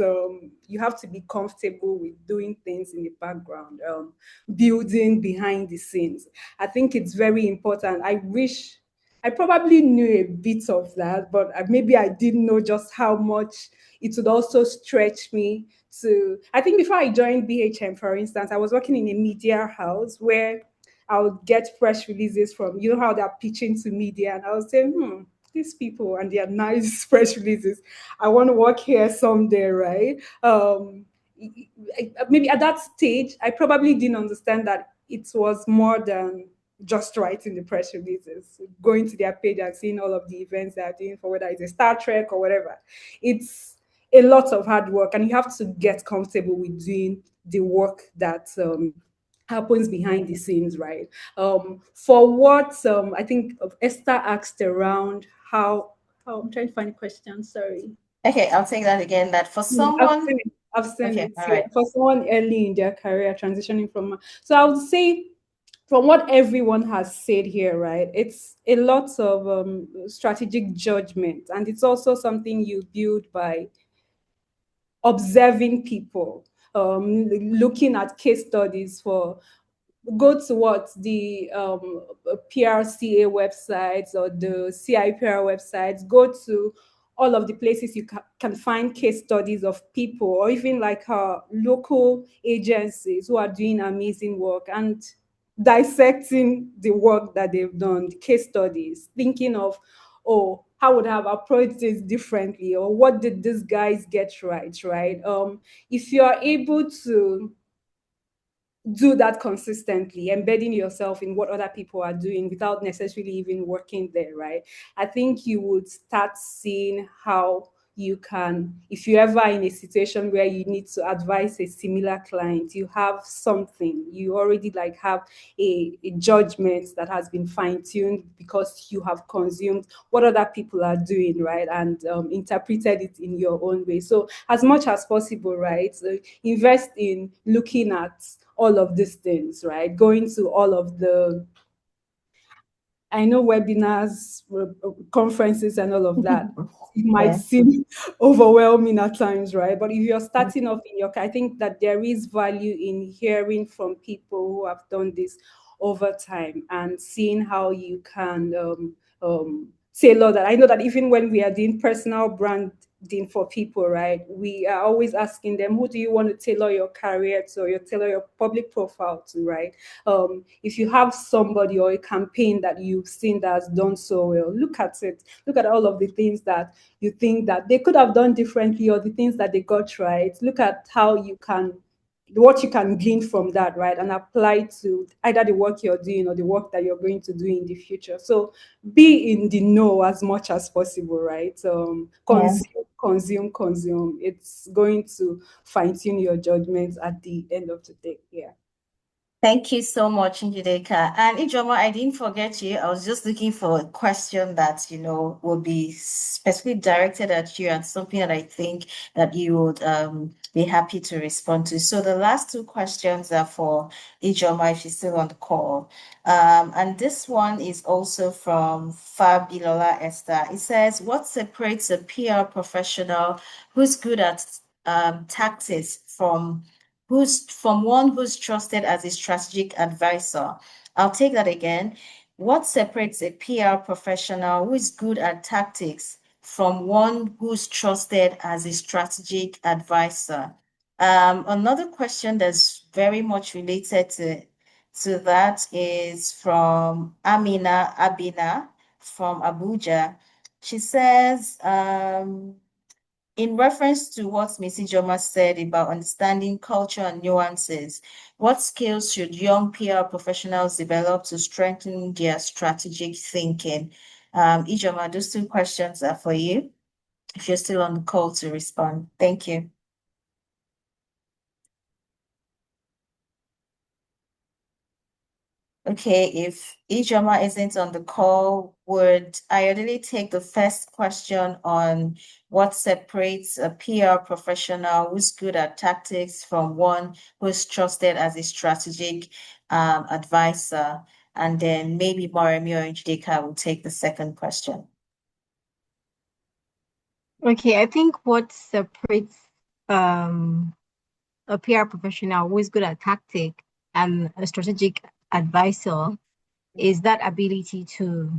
You have to be comfortable with doing things in the background, building behind the scenes. I think it's very important. I wish I probably knew a bit of that, but maybe I didn't know just how much it would also stretch me to. I think before I joined BHM, for instance, I was working in a media house where I would get press releases from, you know, how they're pitching to media. And I was saying, these people and their nice press releases. I want to work here someday, right? Maybe at that stage, I probably didn't understand that it was more than just writing the press releases, going to their page and seeing all of the events they're doing for whether it's a Star Trek or whatever. It's a lot of hard work, and you have to get comfortable with doing the work that happens behind the scenes, right? For what I think Esther asked around how, I'm trying to find a question, sorry. Okay, I'll take that again. That for someone, I've seen okay, it, all yeah. right. For someone early in their career transitioning from, so I would say from what everyone has said here, right? It's a lot of strategic judgment, and it's also something you build by observing people, looking at case studies for, go to what the PRCA websites or the CIPR websites, go to all of the places you can find case studies of people, or even like local agencies who are doing amazing work, and dissecting the work that they've done, the case studies, thinking of, oh, how would I have approached this differently, or what did these guys get right? If you are able to do that consistently, embedding yourself in what other people are doing without necessarily even working there, right? I think you would start seeing how you can, if you're ever in a situation where you need to advise a similar client, you have something, you already like have a judgment that has been fine-tuned because you have consumed what other people are doing, right? And interpreted it in your own way. So as much as possible, right? So invest in looking at all of these things, right? Going to all of the, I know, webinars, conferences, and all of that. It might Yeah. seem overwhelming at times, right? But if you're starting off in your, I think that there is value in hearing from people who have done this over time and seeing how you can tailor that. I know that even when we are doing personal branding for people, right, we are always asking them, who do you want to tailor your career to, or you tailor your public profile to, right? If you have somebody or a campaign that you've seen that has done so well, look at it. Look at all of the things that you think that they could have done differently, or the things that they got right. Look at how you can, what you can glean from that, right, and apply to either the work you're doing or the work that you're going to do in the future. So be in the know as much as possible, right? Yeah. Consume. It's going to fine tune your judgments at the end of the day. Yeah. Thank you so much, Njideka. And Ijeoma, I didn't forget you. I was just looking for a question that, will be specifically directed at you and something that I think that you would be happy to respond to. So the last two questions are for Ijeoma, if she's still on the call. And this one is also from Fabilola Esther. It says, what separates a PR professional who's good at tactics from one who's trusted as a strategic advisor? I'll take that again. What separates a PR professional who is good at tactics from one who's trusted as a strategic advisor? Another question that's very much related to that is from Amina Abina from Abuja. She says, in reference to what Miss Ijeoma said about understanding culture and nuances, what skills should young PR professionals develop to strengthen their strategic thinking? Ijeoma, those two questions are for you, if you're still on the call to respond. Thank you. Okay, if Ijeoma isn't on the call, would Ayodele take the first question on what separates a PR professional who's good at tactics from one who's trusted as a strategic advisor? And then maybe Moremi or Njideka will take the second question. Okay, I think what separates a PR professional who is good at tactic and a strategic advisor is that ability to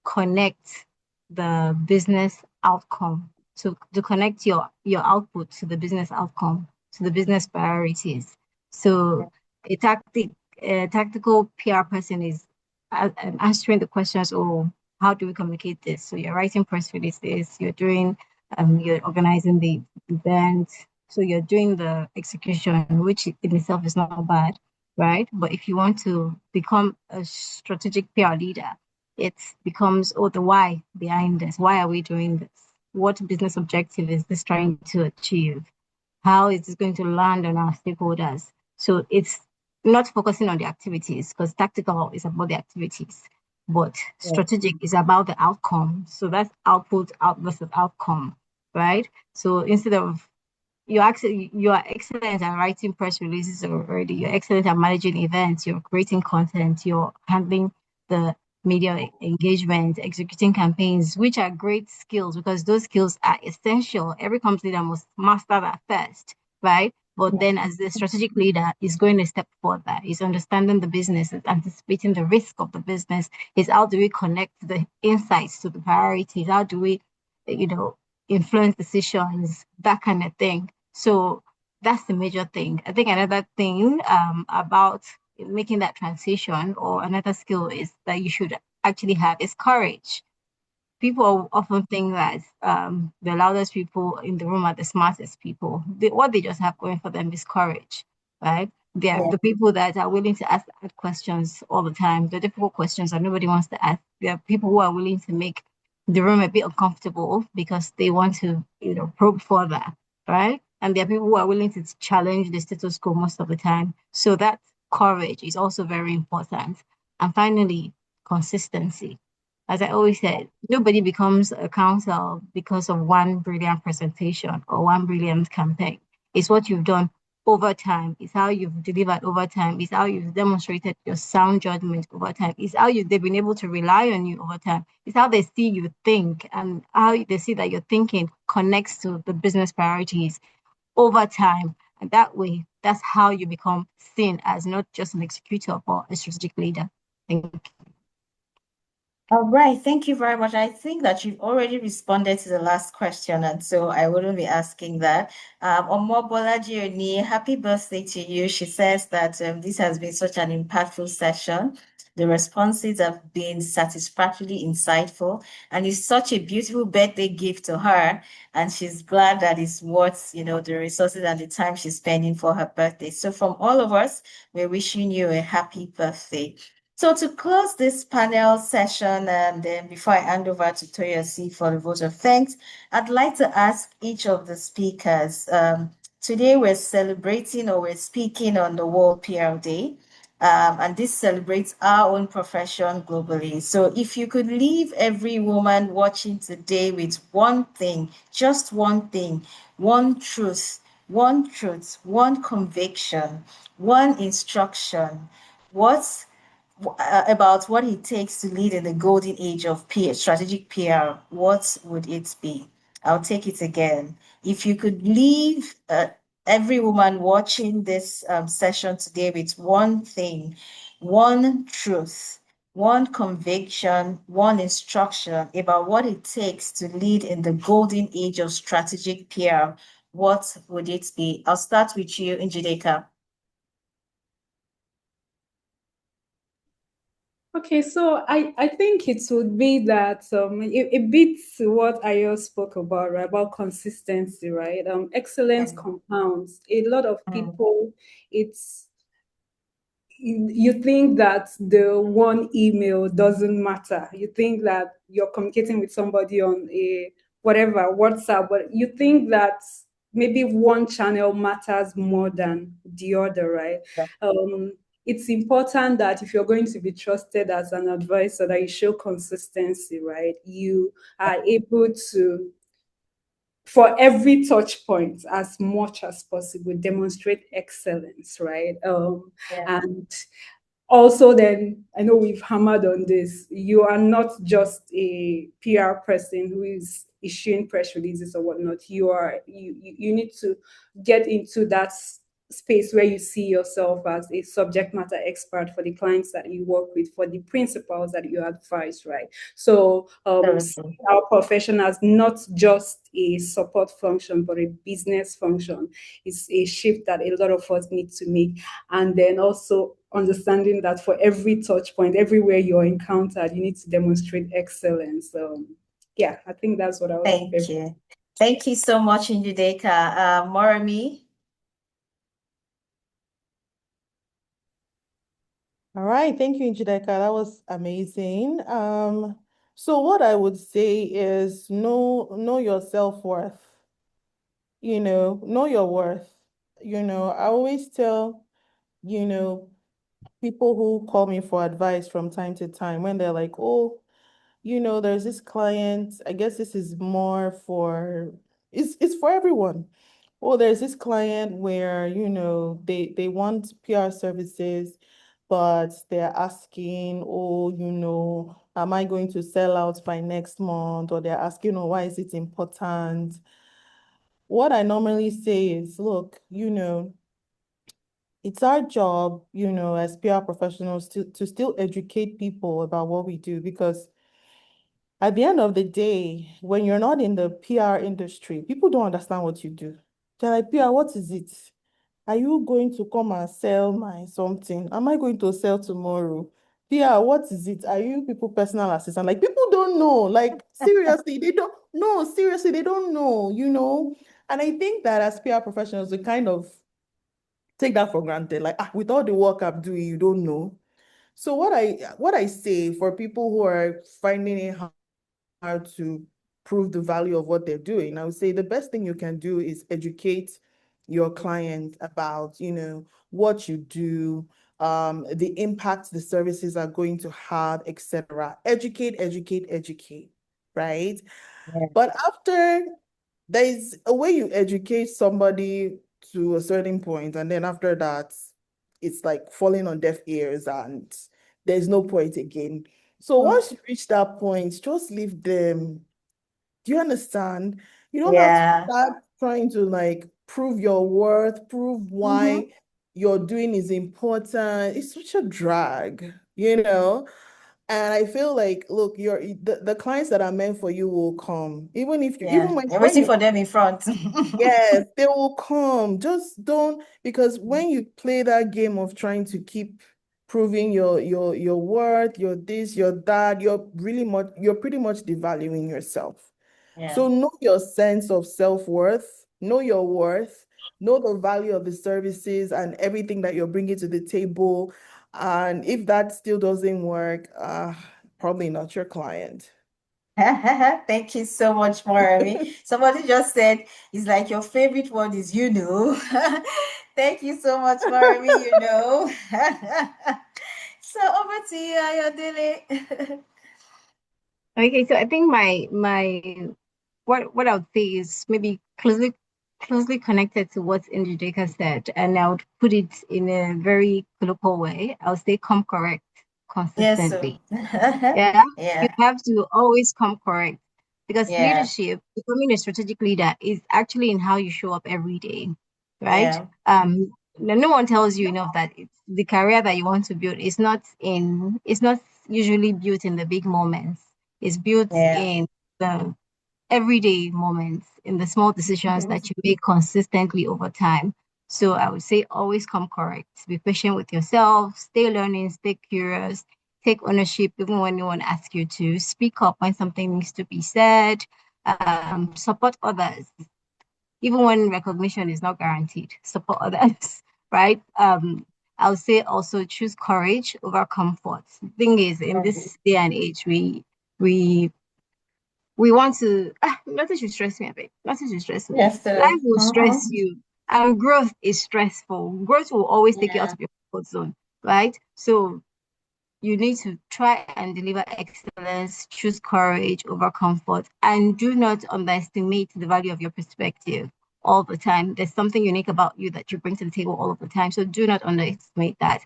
connect the business outcome, to connect your output to the business outcome, to the business priorities. So a tactical PR person is answering the questions, oh, how do we communicate this? So you're writing press releases, you're organizing the event, so you're doing the execution, which in itself is not bad, right? But if you want to become a strategic PR leader, it becomes, oh, the why behind this. Why are we doing this? What business objective is this trying to achieve? How is this going to land on our stakeholders? So it's not focusing on the activities, because tactical is about the activities, but strategic is about the outcome. So that's output out versus outcome, right? So instead of you are excellent at writing press releases already, you're excellent at managing events, you're creating content, you're handling the media engagement, executing campaigns, which are great skills because those skills are essential. Every company that must master that first, right? But then as the strategic leader is going a step further, is understanding the business, is anticipating the risk of the business, is how do we connect the insights to the priorities? How do we, influence decisions, that kind of thing. So that's the major thing. I think another thing about making that transition, or another skill is that you should actually have, is courage. People often think that the loudest people in the room are the smartest people. What they just have going for them is courage, right? They're the people that are willing to ask questions all the time, the difficult questions that nobody wants to ask. There are people who are willing to make the room a bit uncomfortable because they want to, probe further, right? And there are people who are willing to challenge the status quo most of the time. So that courage is also very important. And finally, consistency. As I always said, nobody becomes a counsel because of one brilliant presentation or one brilliant campaign. It's what you've done over time. It's how you've delivered over time. It's how you've demonstrated your sound judgment over time. It's how they've been able to rely on you over time. It's how they see you think and how they see that your thinking connects to the business priorities over time. And that way, that's how you become seen as not just an executor, but a strategic leader. Thank you. All right, thank you very much. I think that you've already responded to the last question, and so I wouldn't be asking that. Omobolaji Oni, happy birthday to you. She says that this has been such an impactful session. The responses have been satisfactorily insightful, and it's such a beautiful birthday gift to her. And she's glad that it's worth, the resources and the time she's spending for her birthday. So from all of us, we're wishing you a happy birthday. So to close this panel session, and then before I hand over to Toyosi for the vote of thanks, I'd like to ask each of the speakers. Today we're celebrating, or we're speaking on the World PR Day, and this celebrates our own profession globally. So if you could leave every woman watching today with one thing, just one thing, one truth, one conviction, one instruction, about what it takes to lead in the golden age of strategic PR, what would it be? I'll take it again. If you could leave every woman watching this session today with one thing, one truth, one conviction, one instruction about what it takes to lead in the golden age of strategic PR, what would it be? I'll start with you, Njideka. Okay, so I think it would be that it beats what Ayo spoke about, right? About consistency, right? Excellence compounds. A lot of people, you think that the one email doesn't matter. You think that you're communicating with somebody on a whatever WhatsApp, but you think that maybe one channel matters more than the other, right? It's important that if you're going to be trusted as an advisor, that you show consistency, right? You are able to, for every touch point, as much as possible, demonstrate excellence, right? And also, then, I know we've hammered on this, you are not just a PR person who is issuing press releases or whatnot. You need to get into that space where you see yourself as a subject matter expert for the clients that you work with, for the principals that you advise, right? So seeing our profession as not just a support function, but a business function is a shift that a lot of us need to make. And then also understanding that for every touch point, everywhere you're encountered, you need to demonstrate excellence. Yeah, I think that's what I was. Thank you. Thank you so much, Njideka. Moremi. All right, thank you, Njideka. That was amazing. So what I would say is know your self-worth. Know your worth. I always tell, people who call me for advice from time to time when they're like, oh, there's this client, I guess this is more for, it's for everyone. Oh, there's this client where, they want PR services, but they're asking, oh, am I going to sell out by next month? Or they're asking, oh, why is it important? What I normally say is, look, it's our job, as PR professionals to still educate people about what we do, because at the end of the day, when you're not in the PR industry, people don't understand what you do. They're like, PR, what is it? Are you going to come and sell my something? Am I going to sell tomorrow? PR, what is it? Are you people personal assistant? Like, people don't know. Like, seriously, they don't know. Seriously, they don't know. And I think that as PR professionals, we kind of take that for granted. Like, with all the work I'm doing, you don't know. So what I say for people who are finding it hard to prove the value of what they're doing, I would say the best thing you can do is educate your client about, what you do, the impact the services are going to have, etc. Educate, educate, educate, right? Yeah. But after, there's a way you educate somebody to a certain point, and then after that, it's like falling on deaf ears and there's no point again. So once you reach that point, just leave them. Do you understand? You don't have to start trying to like prove your worth, prove why you're doing is important. It's such a drag, And I feel like, look, the clients that are meant for you will come. Even if you even You're waiting for them in front. yes, they will come. Just don't, because when you play that game of trying to keep proving your worth, your this, your that, you're pretty much devaluing yourself. So know your sense of self-worth, know your worth, know the value of the services and everything that you're bringing to the table. And if that still doesn't work, probably not your client. Thank you so much, Moremi. Somebody just said it's like your favorite word is Thank you so much, Moremi, So over to you, Ayodele. Okay, so I think my what I would say is maybe closely connected to what Njideka said, and I would put it in a very colloquial way. I would say come correct Yes, sir. consistently. Yeah, you Yeah. have to always come correct because Yeah. leadership, becoming a strategic leader, is actually in how you show up every day, right? Yeah. No one tells you enough that it's the career that you want to build it's not usually built in the big moments. It's built Yeah. in the everyday moments, in the small decisions that you make consistently over time. So I would say always come correct. Be patient with yourself, stay learning, stay curious, take ownership even when no one asks you to, speak up when something needs to be said, support others, even when recognition is not guaranteed, support others, right? I would say also choose courage over comfort. The thing is, in this day and age, we we want to nothing should stress me a bit. Nothing should stress me. Yes, Life sir. will stress you. And growth is stressful. Growth will always take you out Yeah. of your comfort zone, right? So you need to try and deliver excellence, choose courage over comfort, and do not underestimate the value of your perspective all the time. There's something unique about you that you bring to the table all of the time. So do not underestimate that.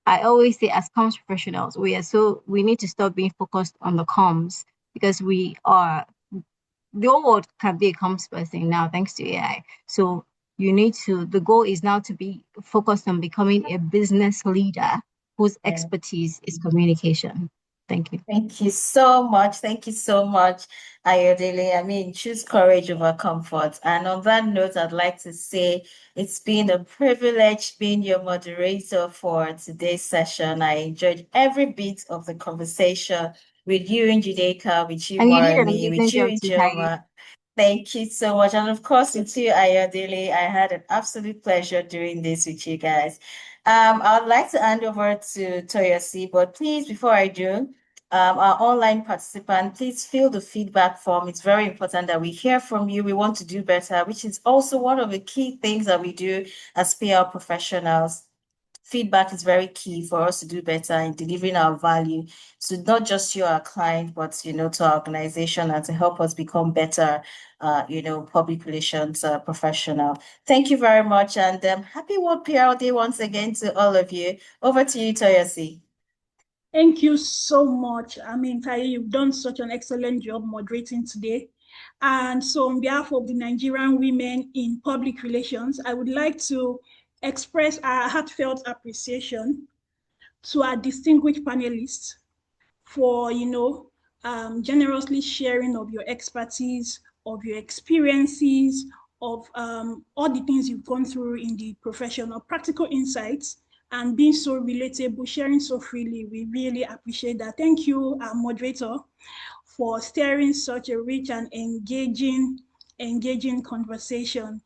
I always say, as comms professionals, we need to stop being focused on the comms because the whole world can be a comms person now, thanks to AI. So the goal is now to be focused on becoming a business leader whose Yeah. expertise is communication. Thank you. Thank you so much. Thank you so much, Ayodele. I mean, choose courage over comfort. And on that note, I'd like to say it's been a privilege being your moderator for today's session. I enjoyed every bit of the conversation with you, Njideka, with you, And you did an Moremi, amazing with you, job too, Taiye. Ijeoma. Thank you so much. And of course, with you, Ayodele, I had an absolute pleasure doing this with you guys. I'd like to hand over to Toyosi, but please, before I do, our online participant, please fill the feedback form. It's very important that we hear from you. We want to do better, which is also one of the key things that we do as PR professionals. Feedback is very key for us to do better in delivering our value to not just you, our client, but to our organization and to help us become better, public relations professional. Thank you very much, and happy World PR Day once again to all of you. Over to you, Toyosi. Thank you so much. I mean, Taiye, you've done such an excellent job moderating today. And so on behalf of the Nigerian Women in Public Relations, I would like to express our heartfelt appreciation to our distinguished panelists for, generously sharing of your expertise, of your experiences, of all the things you've gone through in the profession, of practical insights, and being so relatable, sharing so freely. We really appreciate that. Thank you, our moderator, for steering such a rich and engaging conversation.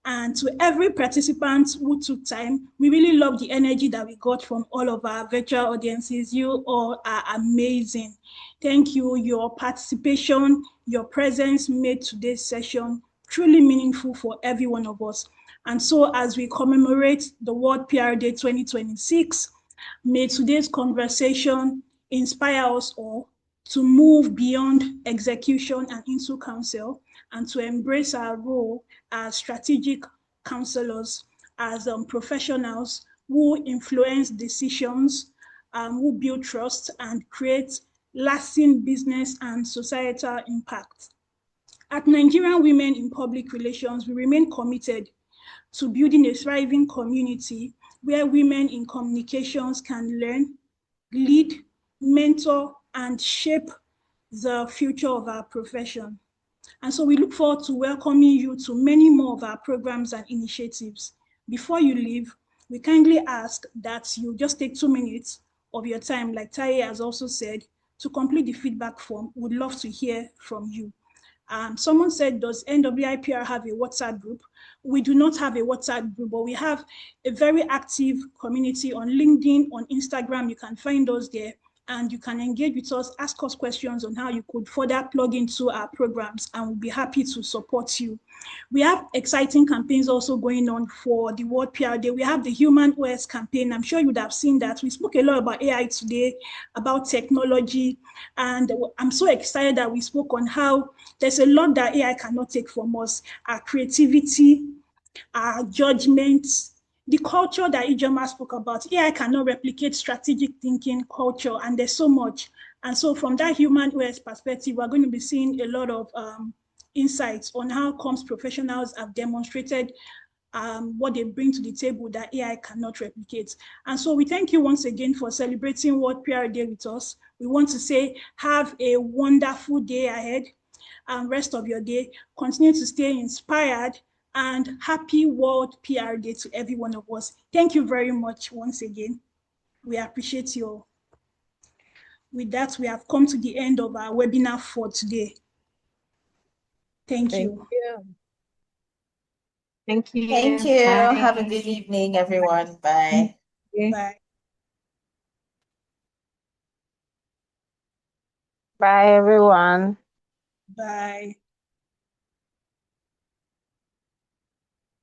And to every participant who took time, we really love the energy that we got from all of our virtual audiences. You all are amazing. Thank you. Your participation, your presence made today's session truly meaningful for every one of us. And so as we commemorate the World PR Day 2026, may today's conversation inspire us all to move beyond execution and into counsel, and to embrace our role as strategic counselors, as professionals who influence decisions, who build trust and create lasting business and societal impact. At Nigerian Women in Public Relations, we remain committed to building a thriving community where women in communications can learn, lead, mentor, and shape the future of our profession. And so we look forward to welcoming you to many more of our programs and initiatives. Before you leave, we kindly ask that you just take 2 minutes of your time, like Taiye has also said, to complete the feedback form. We'd love to hear from you. Someone said, does NWIPR have a WhatsApp group? We do not have a WhatsApp group, but we have a very active community on LinkedIn, on Instagram. You can find us there, and you can engage with us, ask us questions on how you could further plug into our programs, and we'll be happy to support you. We have exciting campaigns also going on for the World PR Day. We have the Human OS campaign. I'm sure you would have seen that. We spoke a lot about AI today, about technology, and I'm so excited that we spoke on how there's a lot that AI cannot take from us: our creativity, our judgments, the culture that Ijeoma spoke about. AI cannot replicate strategic thinking culture, and there's so much. And so from that human OS perspective, we're going to be seeing a lot of insights on how comms professionals have demonstrated what they bring to the table that AI cannot replicate. And so we thank you once again for celebrating World PR Day with us. We want to say, have a wonderful day ahead and rest of your day. Continue to stay inspired, and happy World PR Day to every one of us. Thank you very much once again. We appreciate you all. With that, we have come to the end of our webinar for today. Thank you. Thank you. Thank you. Bye. Have a good evening, everyone. Bye. Bye. Bye, everyone. Bye.